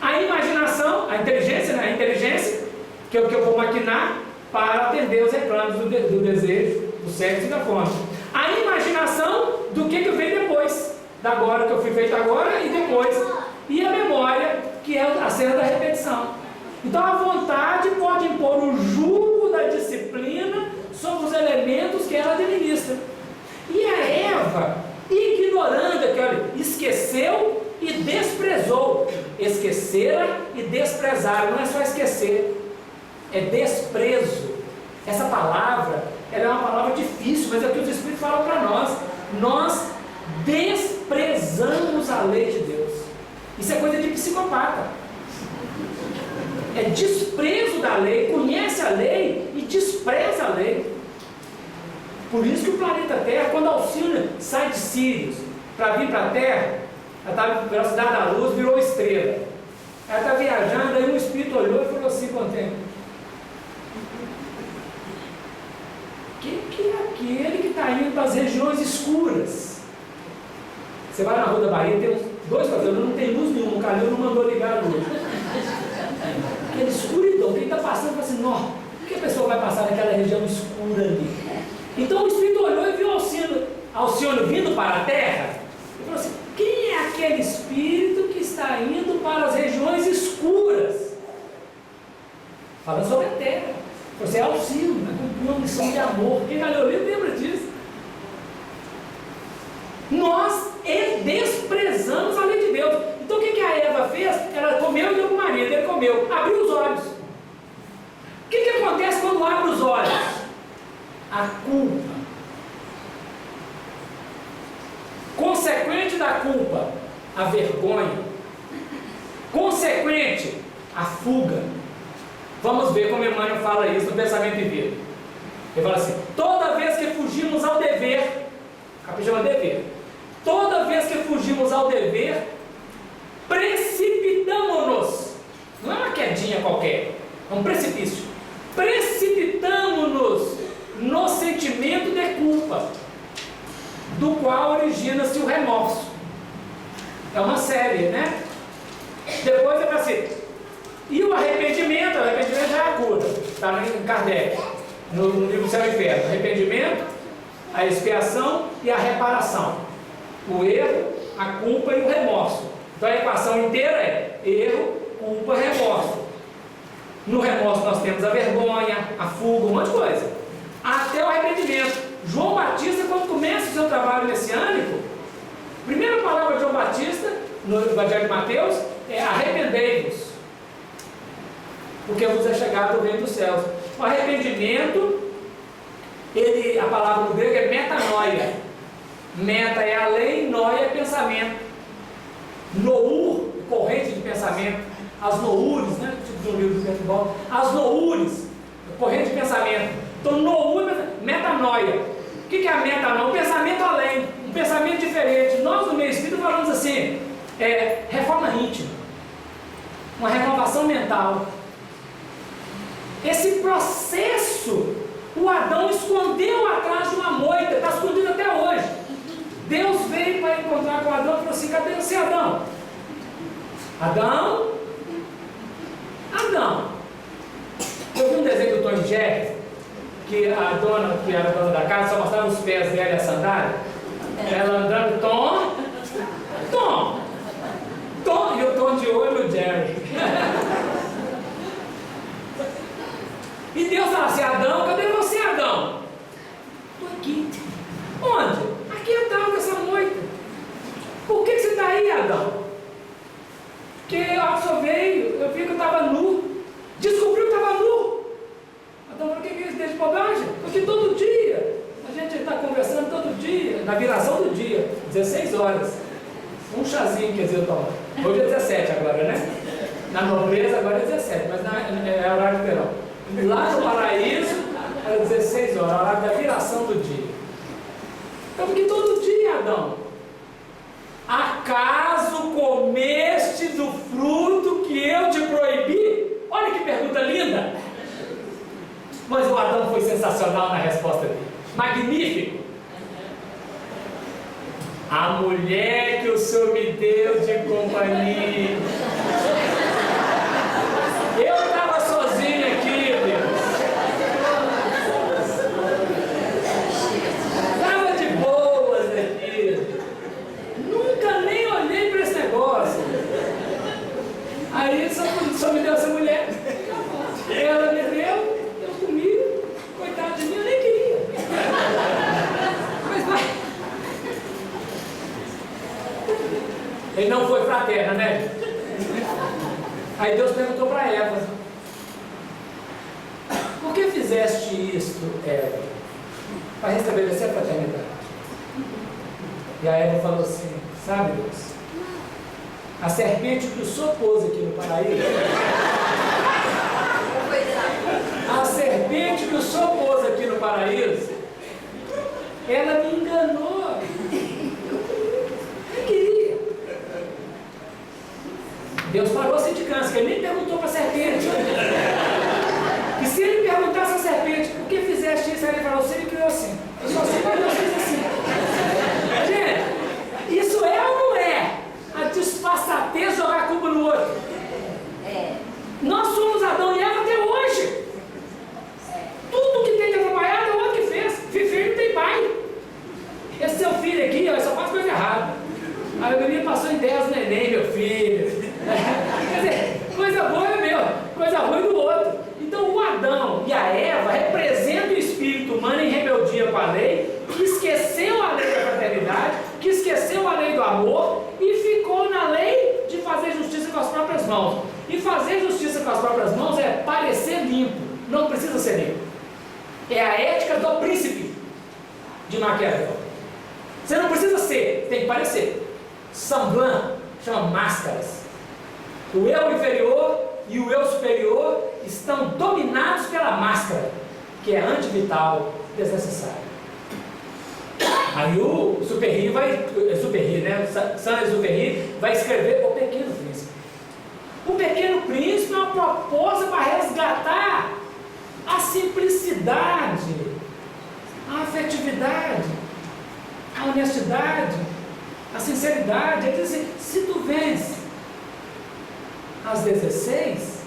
A imaginação, a inteligência, que é o que eu vou maquinar para atender os reclamos do desejo, do sexo e da fome. A imaginação do que vem depois, da agora, que eu fui feito agora e depois. E a memória, que é a cena da repetição. Então a vontade pode impor o jugo da disciplina sobre os elementos que ela administra. E a Eva, ignorando, que olha, esqueceu e desprezou. Esqueceram e desprezaram. Não é só esquecer, é desprezo. Essa palavra, ela é uma palavra difícil, mas é o que os Espíritos falam para nós. Nós desprezamos a lei de Deus. Isso é coisa de psicopata. É desprezo da lei. Conhece a lei e despreza a lei. Por isso que o planeta Terra, quando Alcina sai de Sírios para vir para a Terra, ela estava pela cidade da luz, virou estrela. Ela está viajando, aí um espírito olhou e falou assim: contente. que é aquele que está indo para as regiões escuras? Você vai na Rua da Bahia, tem uns 2 quarteirões, não tem luz nenhuma, o Calil não mandou ligar a luz. Aquela escuridão, quem está passando fala assim, não, por que a pessoa vai passar naquela região escura ali? Então o Espírito olhou e viu Alcione vindo para a terra, e falou assim, quem é aquele Espírito que está indo para as regiões escuras? Falando sobre a terra. Você é Alcione, né? Cumpriu uma missão de amor. Quem já leu o livro lembra disso. Nós desprezamos a lei de Deus. Então o que a Eva fez? Ela comeu e deu para o marido, ele comeu, abriu os olhos. O que acontece quando abre os olhos? A culpa. Consequente da culpa, a vergonha. Consequente, a fuga. Vamos ver como Emmanuel fala isso no Pensamento e Vida. Ele fala assim, toda vez que fugimos ao dever, o capítulo chama dever, toda vez que fugimos ao dever, precipitamo-nos, não é uma quedinha qualquer, é um precipício, precipitamo-nos no sentimento de culpa, do qual origina-se o remorso. É uma série, né? Depois é para assim, e o arrependimento já é a cura, está em Kardec, no livro Céu e Inferno. Arrependimento, a expiação e a reparação. O erro, a culpa e o remorso. Então a equação inteira é erro, culpa, remorso. No remorso nós temos a vergonha, a fuga, um monte de coisa. Até o arrependimento. João Batista, quando começa o seu trabalho messiânico, a primeira palavra de João Batista, no Evangelho de Mateus, é arrependei-vos, porque vos é chegado o reino dos céus. O arrependimento, a palavra no grego é metanoia. Meta é a lei, noia é pensamento. Nour, corrente de pensamento. As noures, né? Tipo do livro do Bentibol. As noures, corrente de pensamento. Então, nour é metanoia. O que é a metanoia? Um pensamento além, um pensamento diferente. Nós, no meio espírita, falamos assim: reforma íntima, uma renovação mental. Esse processo, o Adão escondeu atrás de uma moita, está escondido até hoje. Deus veio para encontrar com o Adão e falou assim: cadê você, Adão? Adão? Adão. Eu vi um desenho do Tom e Jerry, que a dona, que era a dona da casa, só mostrava os pés dela e a sandália. Ela andando, Tom, e o Tom de olho no Jerry. E Deus fala assim: Adão, cadê você, Adão? Estou aqui. Onde? Aqui atrás dessa moita. Por que você está aí, Adão? Porque a pessoa veio, eu vi que eu estava nu, descobriu que estava nu. Adão falou: o que é isso de bobagem? Porque todo dia, a gente está conversando todo dia, na viração do dia, 16 horas. Um chazinho, quer dizer, eu tomo. Hoje é 17 agora, né? Na nobreza agora é 17, mas é horário de verão. Lá no paraíso, era 16 horas, a hora da viração do dia. Então, porque todo dia, Adão, acaso comeste do fruto que eu te proibi? Olha que pergunta linda! Mas o Adão foi sensacional na resposta dele. Magnífico! A mulher que o Senhor me deu de companhia. Eu estava sozinho aqui, Deus. Estava de boas aqui. Nunca nem olhei para esse negócio. Aí só me deu essa mulher. Ela me deu, eu comi. Coitado de mim, eu nem queria. Mas vai. Ele não foi fraterno, né? Aí Deus perguntou para Eva: por que fizeste isto, Eva? Para restabelecer a fraternidade. E a Eva falou assim: sabe, Deus, a serpente que o Senhor pôs aqui no paraíso, a serpente que o Senhor pôs aqui no paraíso, ela me enganou. Eu queria. Deus parou a sindicância, ele nem perguntou para a serpente. E se ele perguntasse à serpente: por que fizeste isso? Aí ele falou: você me criou com a lei, que esqueceu a lei da fraternidade, que esqueceu a lei do amor e ficou na lei de fazer justiça com as próprias mãos. E fazer justiça com as próprias mãos é parecer limpo, não precisa ser limpo. É a ética do príncipe de Maquiavel. Você não precisa ser, tem que parecer. Semblant chama máscaras. O eu inferior e o eu superior estão dominados pela máscara, que é antivital, desnecessária. Aí o Saint-Exupéry vai escrever O Pequeno Príncipe. O Pequeno Príncipe é uma proposta para resgatar a simplicidade, a afetividade, a honestidade, a sinceridade. Ele diz assim: se tu vens às 16,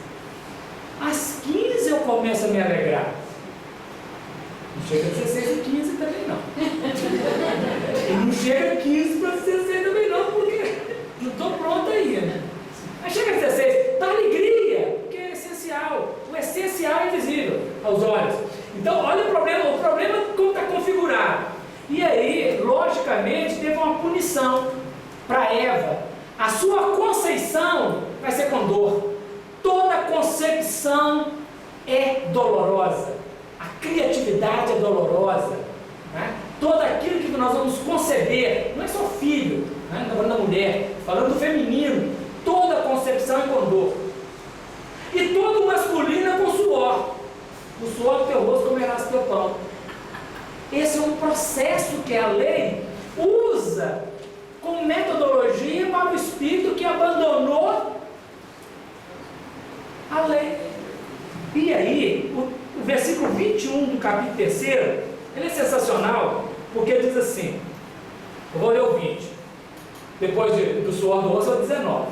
às 15 eu começo a me alegrar. Não chega a 16 e 15 também não. E não chega a 15 para 16 também não, porque não estou pronto ainda. Mas chega a 16, dá alegria, porque é essencial. O essencial é invisível aos olhos. Então, olha o problema como está configurado. E aí, logicamente, teve uma punição para Eva. A sua conceição vai ser com dor. Toda concepção é dolorosa. A criatividade é dolorosa. Né? Tudo aquilo que nós vamos conceber, não é só filho, né? Não estou falando da mulher, falando do feminino. Toda concepção é com dor. E todo masculino é com suor. O suor do teu rosto comerás teu pão. Esse é um processo que a lei usa como metodologia para o espírito que abandonou a lei. E aí, o versículo 21 do capítulo 3, ele é sensacional, porque ele diz assim, eu vou ler o 20, depois do suor do rosto, é o 19.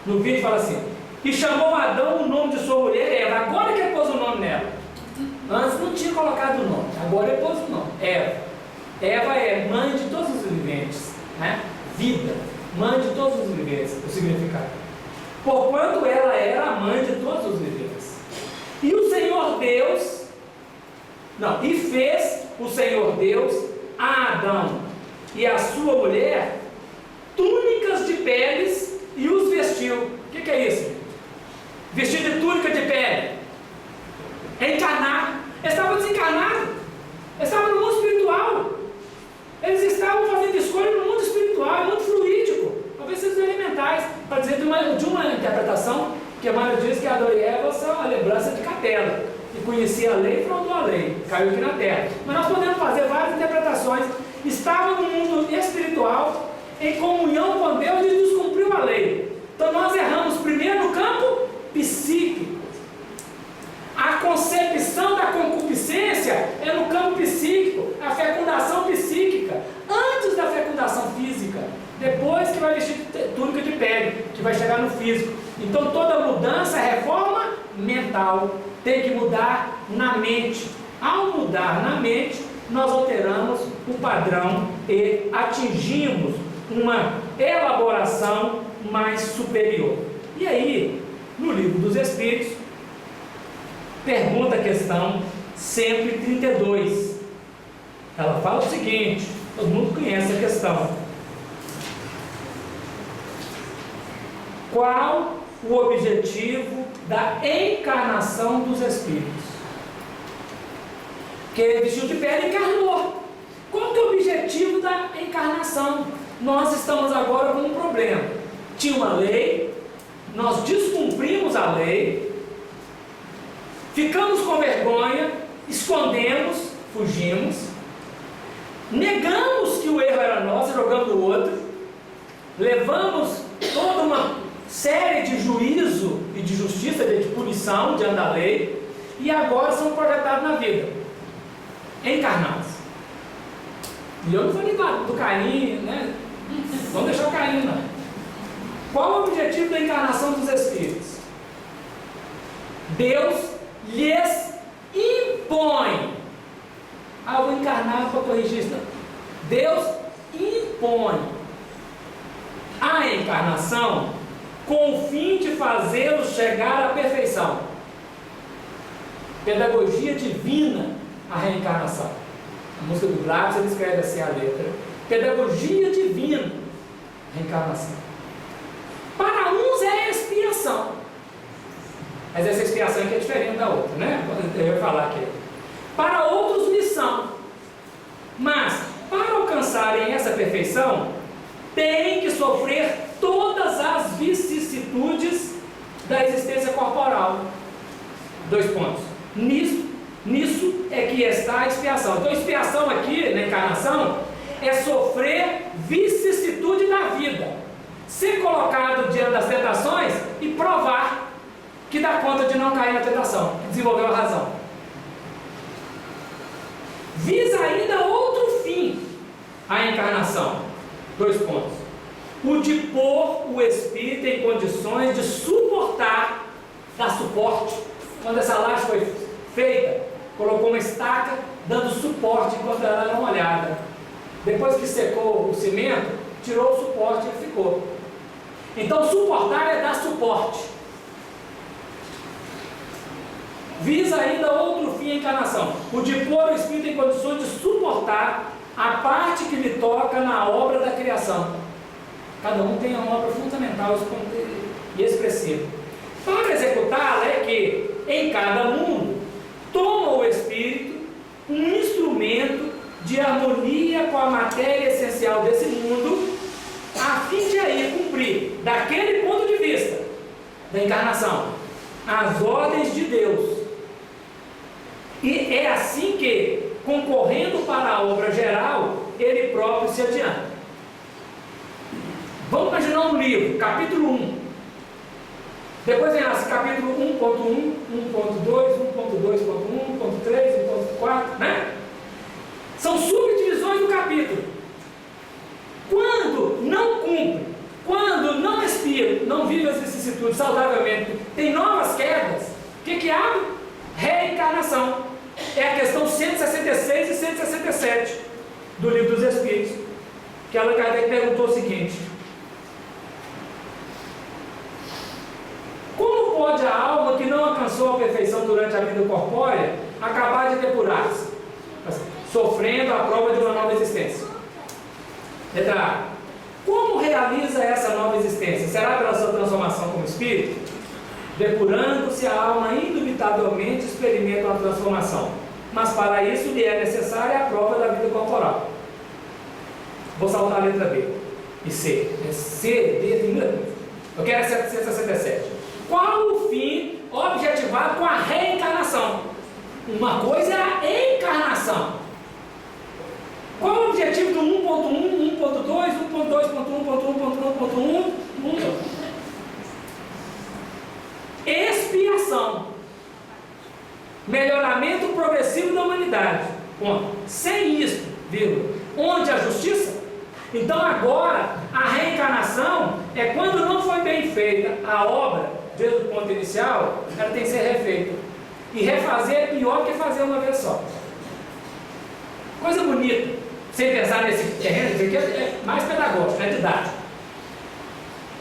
No 20 fala assim: e chamou Adão o nome de sua mulher Eva. Agora que ele pôs o nome nela. Antes não tinha colocado o nome, agora ele pôs o nome, Eva. Eva é mãe de todos os viventes, né? Vida, mãe de todos os viventes, o significado. Porquanto ela era a mãe de todos os viventes. E o Senhor Deus, e fez o Senhor Deus a Adão e a sua mulher túnicas de peles e os vestiu. O que é isso? Vestir de túnica de pele. É encarnar. Eles estavam desencarnados. Eles estavam no mundo espiritual. Eles estavam fazendo escolha no mundo espiritual, mundo fluídico. Talvez sejam elementais. Para dizer de uma interpretação, que Emmanuel diz que Adão e Eva são a lembrança de Capela. Que conhecia a lei e fraudou a lei. Caiu aqui na terra. Mas nós podemos fazer várias interpretações. Estavam no mundo espiritual, em comunhão com Deus, e descumpriu a lei. Então nós erramos primeiro no campo psíquico. A concepção da concupiscência é no campo psíquico, a fecundação psíquica, antes da fecundação física, depois que vai vestir túnica de pele, que vai chegar no físico. Então toda mudança é reforma mental, tem que mudar na mente. Ao mudar na mente, nós alteramos o padrão e atingimos uma elaboração mais superior. E aí, no Livro dos Espíritos, pergunta a questão 132. Ela fala o seguinte, todo mundo conhece a questão: qual o objetivo da encarnação dos Espíritos? Que ele vestiu de pele e encarnou. Qual que é o objetivo da encarnação? Nós estamos agora com um problema. Tinha uma lei, nós descumprimos a lei, ficamos com vergonha, escondemos, fugimos, negamos que o erro era nosso, jogamos no outro, levamos toda uma série de juízo e de justiça, de punição diante da lei, e agora são projetados na vida, encarnados. E eu não falei do Caim, né? Vamos deixar o Caim, não. Qual o objetivo da encarnação dos Espíritos? Deus lhes impõe. Eu vou encarnar para corrigir isso. Deus impõe a encarnação com o fim de fazê-los chegar à perfeição. Pedagogia divina, a reencarnação. A música do Gladys, ele escreve assim a letra: pedagogia divina, reencarnação. Para uns é expiação, mas essa expiação aqui é diferente da outra, né? Eu vou falar aqui. Para outros, missão. Mas, para alcançarem essa perfeição, têm que sofrer todas as vicissitudes da existência corporal. 2 pontos. Nisso é que está a expiação. Então, a expiação aqui, na encarnação, é sofrer vicissitude da vida. Ser colocado diante das tentações e provar que dá conta de não cair na tentação, que desenvolveu a razão. Visa ainda outro fim a encarnação. 2 pontos. O de pôr o espírito em condições de suportar, dar suporte. Quando essa laje foi feita, colocou uma estaca dando suporte enquanto ela era molhada. Depois que secou o cimento, tirou o suporte e ficou. Então, suportar é dar suporte. Visa ainda outro fim a encarnação, o de pôr o espírito em condições de suportar a parte que lhe toca na obra da criação. Cada um tem uma obra fundamental e expressiva. Para executá-la é que, em cada mundo, toma o espírito um instrumento de harmonia com a matéria essencial desse mundo, a fim de aí cumprir, daquele ponto de vista da encarnação, as ordens de Deus. E é assim que, concorrendo para a obra geral, ele próprio se adianta. Vamos imaginar um livro, capítulo 1. Depois vem assim, capítulo 1.1, 1.2, 1.2.1, 1.3, 1.4, né? São subdivisões do capítulo. Quando não cumpre, quando não expira, não vive as vicissitudes saudavelmente, tem novas quedas, o que abre? Reencarnação. É a questão 166 e 167 do Livro dos Espíritos, que Allan Kardec perguntou o seguinte: como pode a alma que não alcançou a perfeição durante a vida corpórea acabar de depurar-se, sofrendo a prova de uma nova existência? Letra A. Como realiza essa nova existência? Será pela sua transformação como espírito? Depurando-se, a alma indubitavelmente experimenta uma transformação, mas para isso lhe é necessária a prova da vida corporal. Vou saltar a letra B e C. C, D, eu quero a 767. Qual o fim objetivado com a reencarnação? Uma coisa é a encarnação. Qual o objetivo do 1.1, 1.2, 1.2.1, 1.1, expiação, melhoramento progressivo da humanidade. Ponto. Sem isso, vírgula, onde a justiça? Então agora a reencarnação é quando não foi bem feita a obra desde o ponto inicial, ela tem que ser refeita. E refazer é pior que fazer uma vez só. Coisa bonita, sem pensar nesse terreno, isso aqui é mais pedagógico, é didático.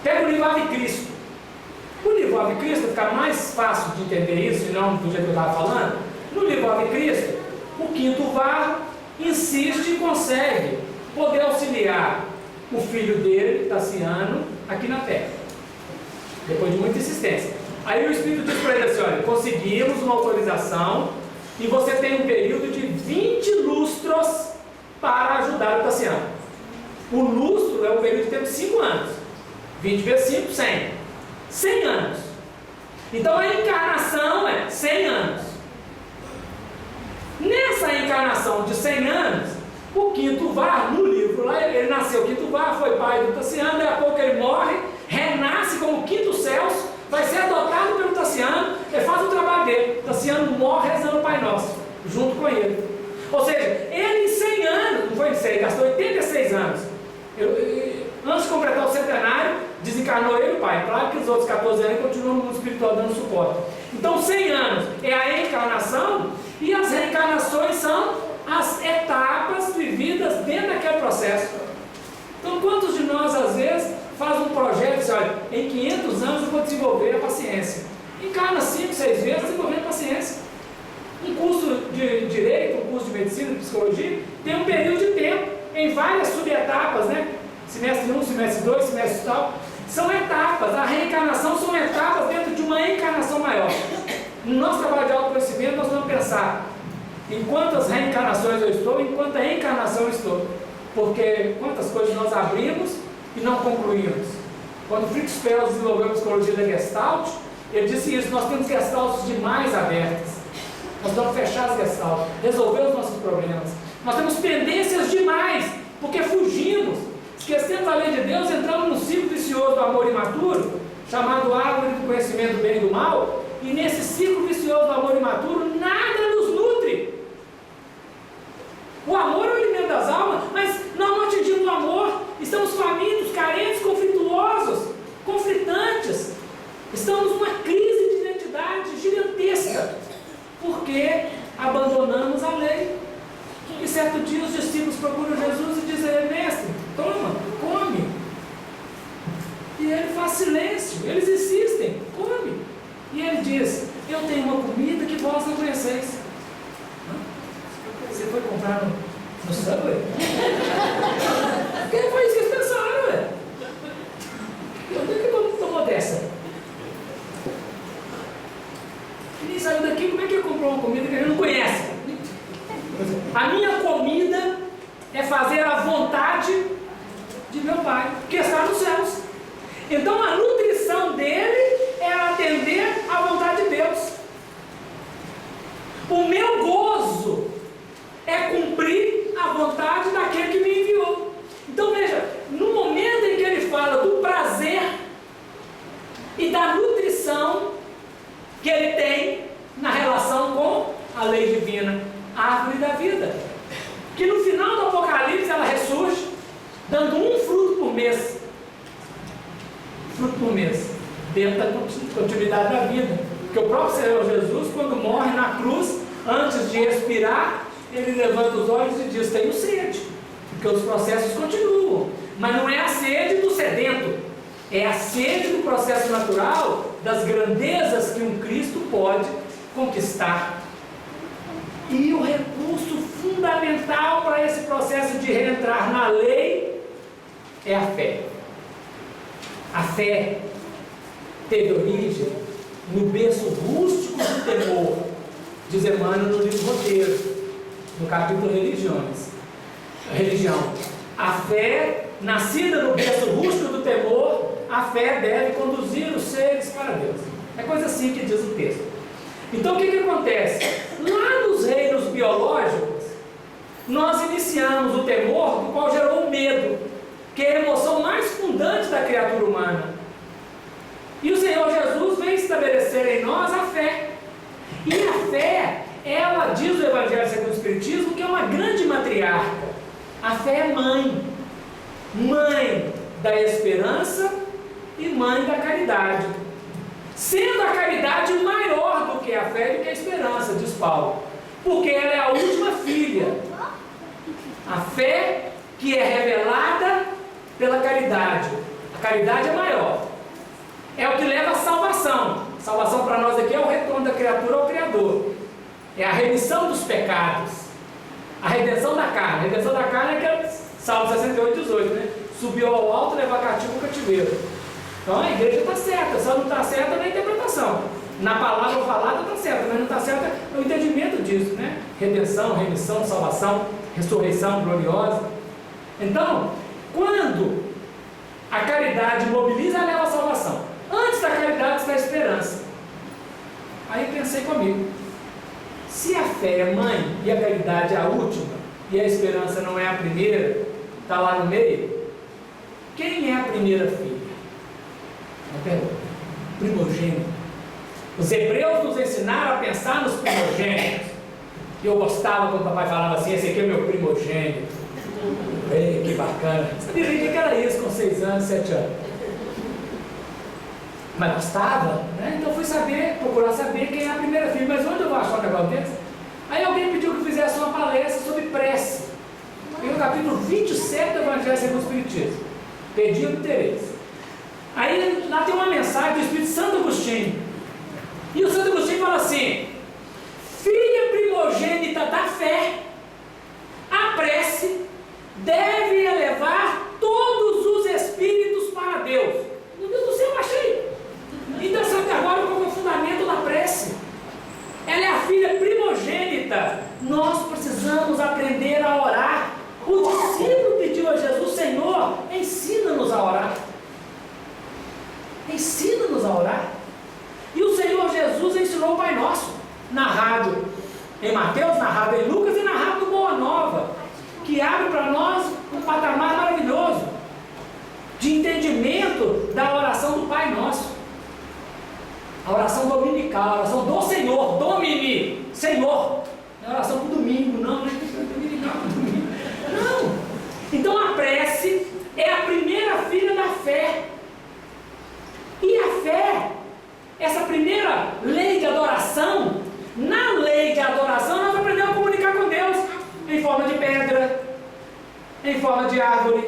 Pega o livro Ave Cristo. O livro Ave Cristo, fica mais fácil de entender isso, e não do jeito que eu estava falando. No livro Ave Cristo, o quinto VAR insiste e consegue poder auxiliar o filho dele, Tassiano, aqui na Terra, depois de muita insistência. Aí o Espírito diz para ele assim: olha, conseguimos uma autorização e você tem um período de 20 lustros para ajudar o Tassiano. O lustro é um período de tempo de 5 anos. 20 vezes 5, 100. 100 anos. Então a encarnação é 100 anos. Nessa encarnação de 100 anos, o quinto VAR, no livro lá, ele nasceu quinto VAR, foi pai do Tassiano, daí a pouco ele morre, renasce como quinto céus, vai ser adotado pelo Tassiano, ele faz o trabalho dele. Tassiano morre rezando o Pai Nosso, junto com ele. Ou seja, ele em 100 anos, não foi em 100, gastou 86 anos. Antes de completar o centenário, desencarnou ele e o pai. Claro que os outros 14 anos continuam no mundo espiritual dando suporte. Então 100 anos é a encarnação, e as reencarnações são as etapas vividas dentro daquele processo. Então quantos de nós às vezes faz um projeto e diz: olha, em 500 anos eu vou desenvolver a paciência. Encarna 5, 6 vezes desenvolvendo paciência. Um curso de direito, um curso de medicina, psicologia, tem um período de tempo, em várias subetapas, né? Semestre 1, semestre 2, semestre tal. São etapas, a reencarnação são etapas dentro de uma encarnação maior. No nosso trabalho de autoconhecimento, nós vamos pensar em quantas reencarnações eu estou, em quanta encarnação eu estou. Porque quantas coisas nós abrimos e não concluímos. Quando Fritz Perls desenvolveu a psicologia da Gestalt, ele disse isso: nós temos Gestalts demais abertas. Nós vamos fechar as Gestalts, resolver os nossos problemas. Nós temos pendências demais, porque fugimos, esquecemos a lei de Deus, entramos no ciclo vicioso do amor imaturo, chamado árvore do conhecimento do bem e do mal, e nesse ciclo vicioso do amor imaturo, nada nos nutre. O amor é o alimento das almas, mas não atingimos o amor, estamos famintos, carentes, conflituosos, conflitantes, estamos numa crise de identidade gigantesca, porque abandonamos a lei. E certo dia os discípulos procuram Jesus e dizem: mestre, toma, come. E ele faz silêncio, eles insistem: come. E ele diz: eu tenho uma comida que vós não conheceis. Você foi comprar no Subway? Foi isso que eles pensaram, ué. Eu tenho que tomar dessa. Ele saiu daqui, como é que ele comprou uma comida que ele não conhece? A minha comida é fazer a vontade de meu Pai, que está nos céus. Então a nutrição dele é atender à vontade de Deus. O meu gozo é cumprir a vontade daquele que me enviou. Então veja, no momento em que ele fala do prazer e da nutrição que ele tem na relação com a lei divina, a árvore da vida, que no final do Apocalipse ela ressurge, dando um fruto por mês. Fruto por mês, dentro da continuidade da vida. Porque o próprio Senhor Jesus, quando morre na cruz, antes de expirar, ele levanta os olhos e diz: tenho sede, porque os processos continuam. Mas não é a sede do sedento, é a sede do processo natural, das grandezas que um Cristo pode conquistar. E o recurso fundamental para esse processo de reentrar na lei é a fé. A fé teve origem no berço rústico do temor, diz Emmanuel no livro Roteiro, no capítulo Religião. A fé, nascida no berço rústico do temor, a fé deve conduzir os seres para Deus. É coisa assim que diz o texto. Então o que acontece? Lá nos reinos biológicos, nós iniciamos o temor, do qual gerou o medo, que é a emoção mais fundante da criatura humana. E o Senhor Jesus vem estabelecer em nós a fé. E a fé, ela diz o Evangelho segundo o Espiritismo, que é uma grande matriarca. A fé é mãe. Mãe da esperança e mãe da caridade. Sendo a caridade maior do que a fé e do que a esperança, diz Paulo. Porque ela é a última filha. A fé que é revelada pela caridade. A caridade é maior. É o que leva à salvação. Salvação para nós aqui é o retorno da criatura ao Criador. É a remissão dos pecados. A redenção da carne. A redenção da carne é aquele Salmo 68, 18, né? Subiu ao alto, levar cativo o cativeiro. Então a igreja está certa, só não está certa na interpretação. Na palavra falada está certa, mas não está certa no entendimento disso, né? Redenção, remissão, salvação, ressurreição gloriosa. Então, quando a caridade mobiliza, ela leva a salvação. Antes da caridade está a esperança. Aí pensei comigo: se a fé é mãe e a caridade é a última, e a esperança não é a primeira, está lá no meio, quem é a primeira filha? Uma pergunta. Primogênito. Os hebreus nos ensinaram a pensar nos primogênitos. E eu gostava quando o papai falava assim: esse aqui é meu primogênito. Ei, que bacana. Sabia que era isso com 6 anos, 7 anos. Mas gostava, né? Então fui procurar saber quem é a primeira filha. Mas onde eu vou achar um negócio desse? Aí alguém pediu que eu fizesse uma palestra sobre prece. No capítulo 27 do Evangelho segundo o Espiritismo. Pedido de Teresa. Aí lá tem uma mensagem do Espírito Santo Agostinho. E o Santo Agostinho fala assim: filha primogênita da fé Nós precisamos aprender a orar. O discípulo pediu a Jesus: Senhor, ensina-nos a orar. Ensina-nos a orar. E o Senhor Jesus ensinou o Pai Nosso, narrado em Mateus, narrado em Lucas e narrado no Boa Nova, que abre para nós um patamar maravilhoso de entendimento da oração do Pai Nosso. A oração dominical, a oração do Senhor, Domini, Senhor. Não é oração para o domingo, não, né? Dominical, domingo. Não. Então a prece é a primeira filha da fé. E a fé, essa primeira lei de adoração, na lei de adoração nós aprendemos a comunicar com Deus em forma de pedra, em forma de árvore,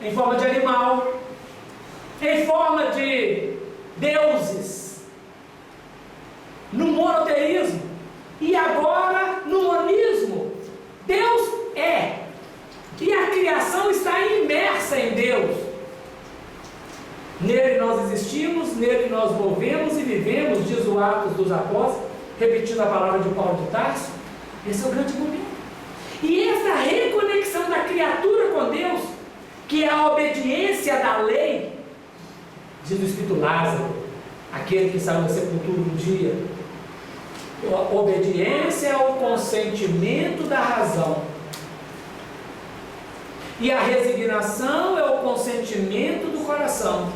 em forma de animal, em forma de deuses, no monoteísmo e agora no monismo. Deus é, e a criação está imersa em Deus. Nele nós existimos, nele nós movemos e vivemos, diz o Atos dos Apóstolos, repetindo a palavra de Paulo de Tarso. Esse é o grande momento. E essa reconexão da criatura com Deus, que é a obediência da lei, diz o Espírito Lázaro, aquele que saiu da sepultura um dia, a obediência é o consentimento da razão, e a resignação é o consentimento do coração.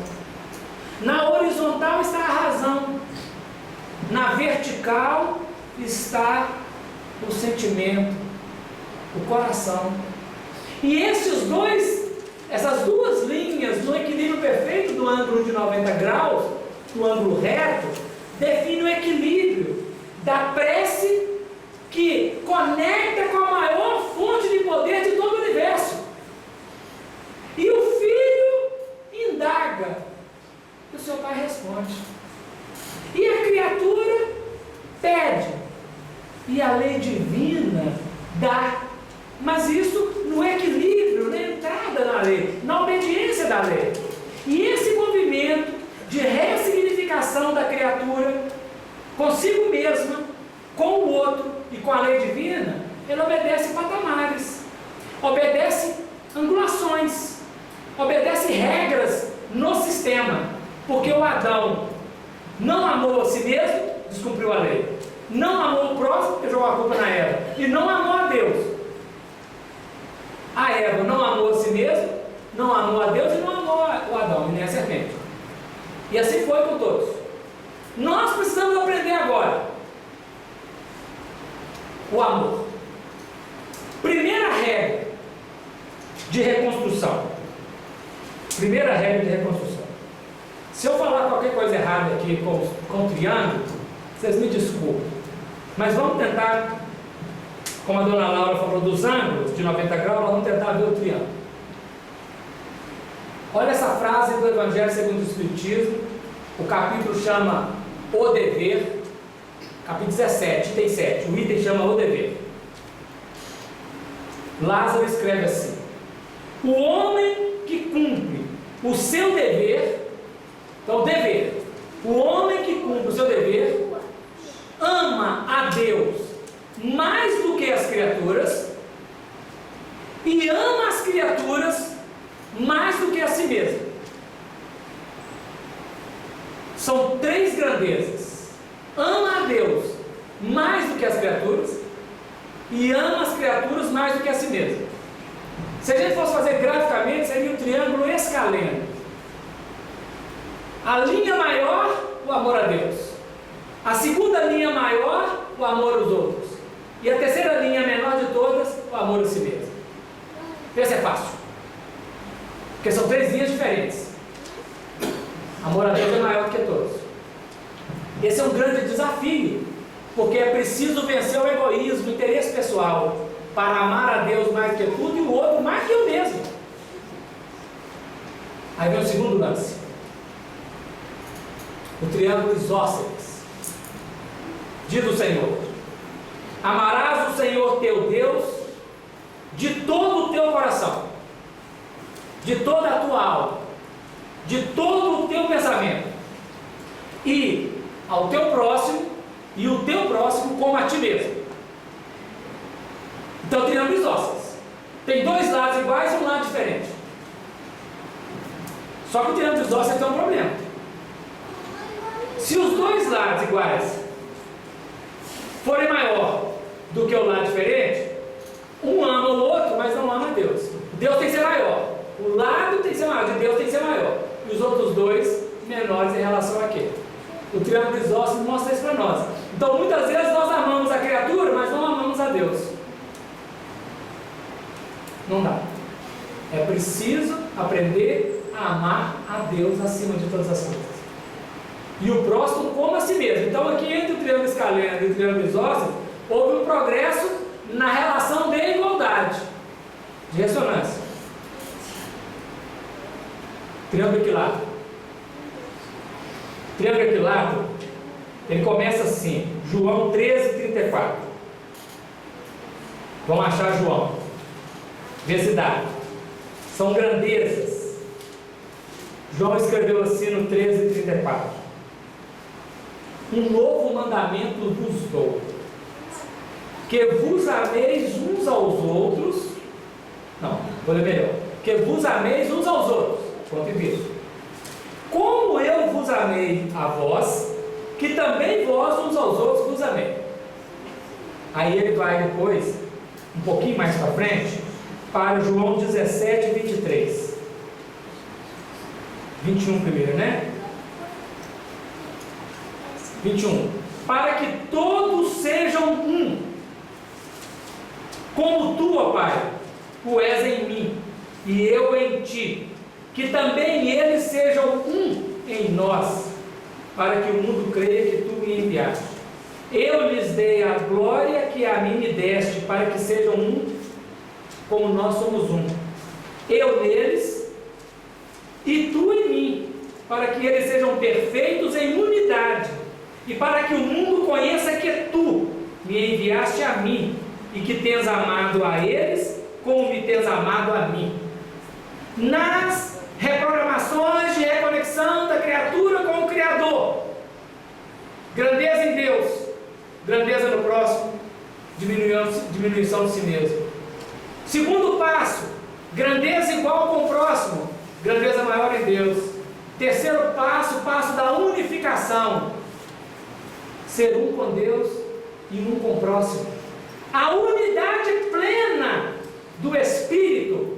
Na horizontal está a razão, na vertical está o sentimento, o coração. E essas duas linhas no equilíbrio perfeito do ângulo de 90 graus, do ângulo reto, define o equilíbrio da prece que conecta com a maior fonte de poder de todo o universo. E o filho indaga, e o seu pai responde. E a criatura pede, e a lei divina dá. Mas isso no equilíbrio, na entrada na lei, na obediência da lei. E esse movimento de ressignificação da criatura consigo mesma, com o outro e com a lei divina, ele obedece patamares, obedece angulações, obedece regras no sistema. Porque o Adão não amou a si mesmo, descumpriu a lei. Não amou o próximo, porque jogou a culpa na Eva. E não amou a Deus. A Eva não amou a si mesmo, não amou a Deus e não amou o Adão, e nem a serpente. E assim foi com todos. Nós precisamos aprender agora o amor. Primeira regra de reconstrução. Primeira regra de reconstrução. Se eu falar qualquer coisa errada aqui com o triângulo, vocês me desculpem. Mas vamos tentar, como a dona Laura falou dos ângulos de 90 graus, nós vamos tentar ver o triângulo. Olha essa frase do Evangelho segundo o Espiritismo, o capítulo chama O Dever, capítulo 17, item 7, o item chama O Dever. Lázaro escreve assim: o homem que cumpre o seu dever, então dever, o homem que cumpre o seu dever, ama a Deus mais do que as criaturas e ama as criaturas mais do que a si mesmo. São três grandezas: ama a Deus mais do que as criaturas e ama as criaturas mais do que a si mesmo. Se a gente fosse fazer graficamente, seria um triângulo escaleno. A linha maior, o amor a Deus. A segunda linha maior, o amor aos outros. E a terceira linha menor de todas, o amor a si mesmo. Esse é fácil, porque são três linhas diferentes. Amor a Deus é maior do que todos. Esse é um grande desafio, porque é preciso vencer o egoísmo, o interesse pessoal, para amar a Deus mais do que tudo e o outro mais que eu mesmo. Aí vem o segundo lance, o triângulo isósceles. Diz o Senhor: amarás o Senhor teu Deus de todo o teu coração, de toda a tua alma, de todo o teu pensamento, e ao teu próximo, e o teu próximo como a ti mesmo. Então, triângulo isósceles. Tem dois lados iguais e um lado diferente. Só que o triângulo isósceles tem um problema. Se os dois lados iguais forem maior do que o lado diferente, um ama o outro, mas não ama Deus. Deus tem que ser maior. O lado tem que ser maior, de Deus tem que ser maior. E os outros dois menores em relação àquele. O triângulo isósceles mostra isso para nós. Então, muitas vezes nós amamos a criatura, mas não amamos a Deus. Não dá. É preciso aprender a amar a Deus acima de todas as coisas. E o próximo como a si mesmo. Então, aqui entre o triângulo escaleno e o triângulo isósceles, houve um progresso na relação de igualdade, de ressonância. Triângulo equilátero. Triângulo equilátero, ele começa assim, João 13:34. Vamos achar João. Vê se dá. São grandezas. João escreveu assim no 13:34. Um novo mandamento vos dou, que vos ameis uns aos outros. Não, vou ler melhor. Que vos ameis uns aos outros. Ponto e vírgula. Como eu vos amei a vós, que também vós uns aos outros vos amei. Aí ele vai depois, um pouquinho mais para frente, para João 17:23. 21 primeiro, né? 21. Para que todos sejam um, como tu, ó Pai, o és em mim, e eu em ti, que também eles sejam um em nós, para que o mundo creia que tu me enviaste. Eu lhes dei a glória que a mim me deste, para que sejam um, como nós somos um. Eu neles e tu em mim, para que eles sejam perfeitos em unidade, e para que o mundo conheça que tu me enviaste a mim, e que tens amado a eles, como me tens amado a mim. Nas reprogramações de reconexão da criatura com o Criador, grandeza em Deus, grandeza no próximo, diminuição de si mesmo. Segundo passo, grandeza igual com o próximo, grandeza maior em Deus. Terceiro passo, o passo da unificação, ser um com Deus e um com o próximo. A unidade plena do Espírito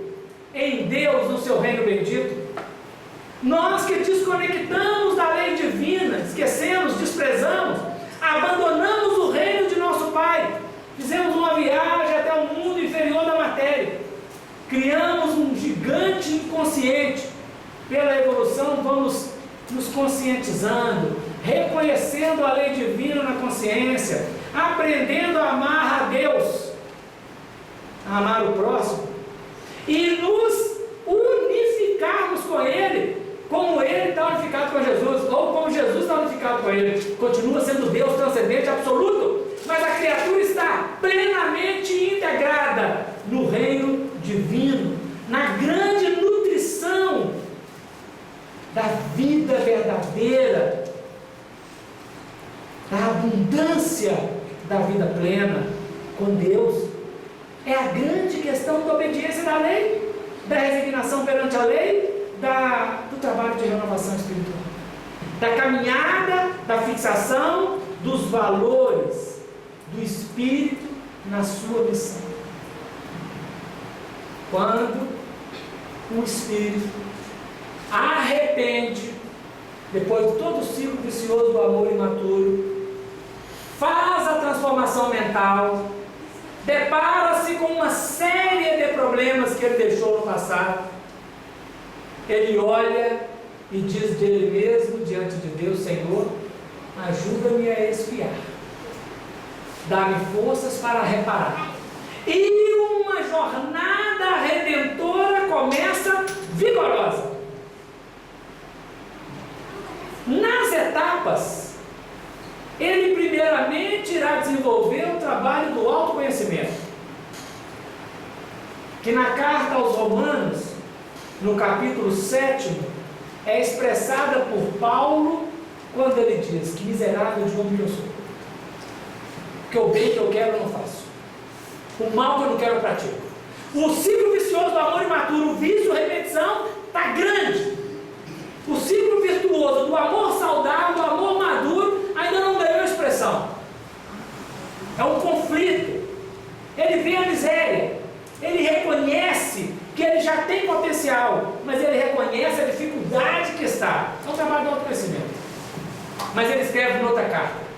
em Deus, no seu reino bendito. Nós que desconectamos da lei divina, esquecemos, desprezamos, abandonamos o reino de nosso Pai, fizemos uma viagem até o mundo inferior da matéria, criamos um gigante inconsciente. Pela evolução vamos nos conscientizando, reconhecendo a lei divina na consciência, aprendendo a amar a Deus, a amar o próximo, e nos unificarmos com Ele, como Ele está unificado com Jesus, ou como Jesus está unificado com Ele. Continua sendo Deus transcendente, absoluto, mas a criatura está plenamente integrada no reino divino, na grande nutrição da vida verdadeira, da abundância da vida plena com Deus. É a grande questão da obediência da lei, da resignação perante a lei, do trabalho de renovação espiritual, da caminhada, da fixação dos valores do Espírito na sua missão. Quando o Espírito arrepende, depois de todo o ciclo vicioso do amor imaturo, faz a transformação mental, depara-se com uma série de problemas que ele deixou no passado, ele olha e diz dele mesmo diante de Deus: Senhor, ajuda-me a expiar, dá-me forças para reparar. E uma jornada redentora começa vigorosa. Nas etapas, ele primeiramente irá desenvolver o trabalho do autoconhecimento, que na carta aos Romanos, no capítulo 7, é expressada por Paulo, quando ele diz: que miserável de homem que eu sou, porque o bem que eu quero eu não faço, O mal que eu não quero eu pratico. O ciclo vicioso do amor imaturo, o vício, a repetição, está grande. O ciclo virtuoso do amor saudável, do amor maduro, ainda não ganhou expressão. É um conflito. Ele vê a miséria. Ele reconhece que ele já tem potencial, mas ele reconhece a dificuldade que está. É um trabalho de autoconhecimento. Mas ele escreve nota carta.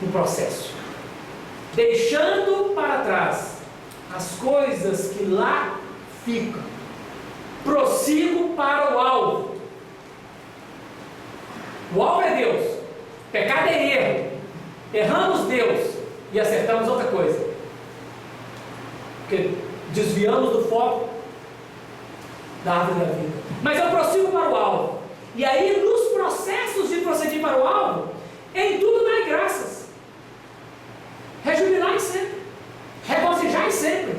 No processo. Deixando para trás as coisas que lá ficam. Prossigo para o alvo. O alvo é Deus. Pecado é erro. Erramos Deus e acertamos outra coisa. Porque desviamos do foco da árvore da vida. Mas eu prossigo para o alvo. E aí, nos processos de prosseguir para o alvo, em tudo dai graças. Rejubilai sempre. Regozijai sempre.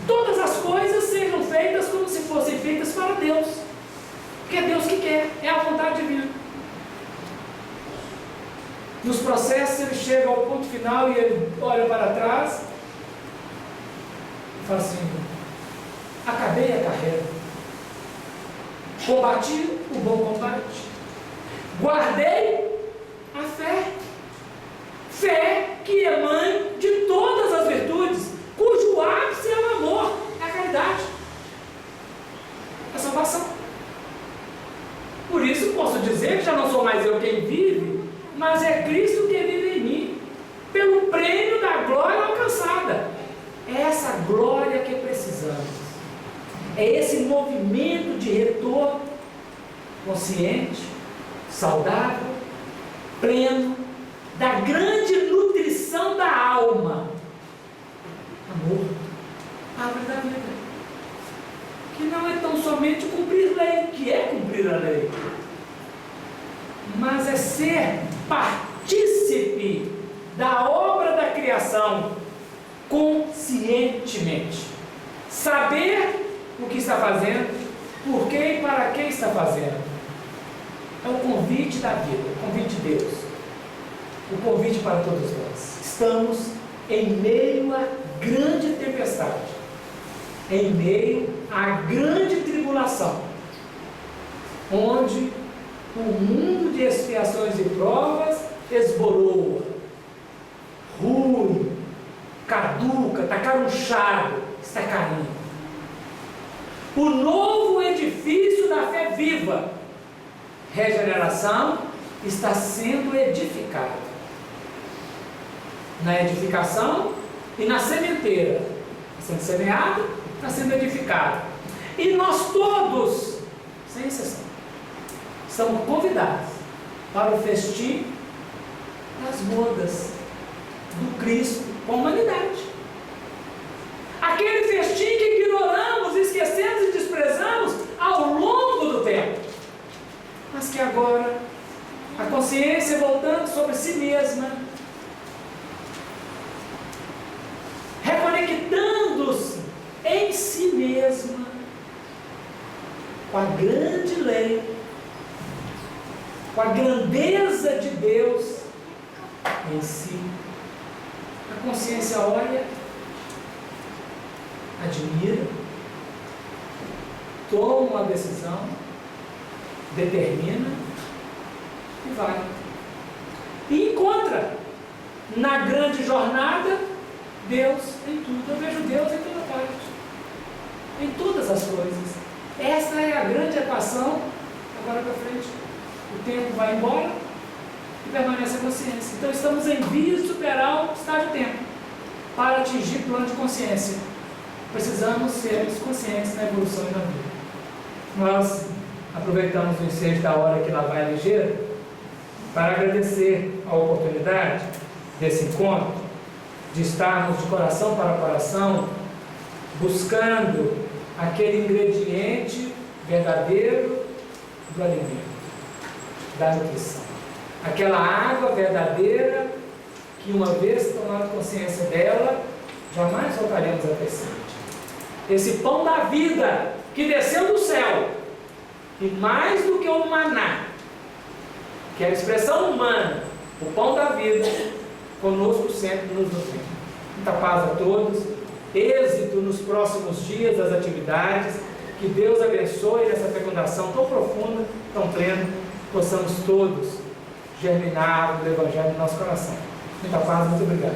Todas as coisas sejam feitas como se fossem feitas para Deus. Porque é Deus que quer. É a vontade divina. Nos processos ele chega ao ponto final e ele olha para trás e fala assim: acabei a carreira, combati o bom combate, guardei a fé. Fé que é mãe de todas as virtudes, cujo ápice é o amor, é a caridade, a salvação. Por isso posso dizer que já não sou mais eu quem vive, mas é Cristo que vive em mim, pelo prêmio da glória alcançada. É essa glória que precisamos. É esse movimento de retorno consciente, saudável, pleno, da grande nutrição da alma. Amor, árvore da vida. Que não é tão somente cumprir lei, que é cumprir a lei, mas é ser partícipe da obra da criação conscientemente. Saber o que está fazendo, por que e para que está fazendo. É o convite da vida, o convite de Deus, o convite para todos nós. Estamos em meio à grande tempestade, em meio à grande tribulação, onde o mundo de expiações e provas esboroa, ruim, caduca, está carunchado, está caindo. O novo edifício da fé viva, regeneração, está sendo edificado. Na edificação e na sementeira, está sendo semeado, está sendo edificado. E nós todos, sem exceção, somos convidados para o festim das bodas do Cristo com a humanidade. Aquele festim que ignoramos, esquecemos e desprezamos ao longo do tempo, mas que agora a consciência voltando sobre si mesma, reconectando-se em si mesma com a grande lei, com a grandeza de Deus em si. A consciência olha, admira, toma uma decisão, determina e vai. E encontra na grande jornada Deus em tudo. Eu vejo Deus em toda parte, em todas as coisas. Essa é a grande equação. Agora para frente, o tempo vai embora e permanece a consciência. Então estamos em vias de superar o estágio-tempo para atingir o plano de consciência. Precisamos ser conscientes na evolução e na vida. Nós aproveitamos o ensejo da hora que lá vai ligeira para agradecer a oportunidade desse encontro, de estarmos de coração para coração buscando aquele ingrediente verdadeiro do alimento, da nutrição, aquela água verdadeira que, uma vez tomada consciência dela, jamais voltaremos a ter sede. Esse pão da vida que desceu do céu, e mais do que o maná, que é a expressão humana, o pão da vida, conosco sempre nos nutrir. Muita paz a todos, êxito nos próximos dias das atividades, que Deus abençoe nessa fecundação tão profunda, tão plena, possamos todos germinar o Evangelho no nosso coração. Muita paz, muito obrigado.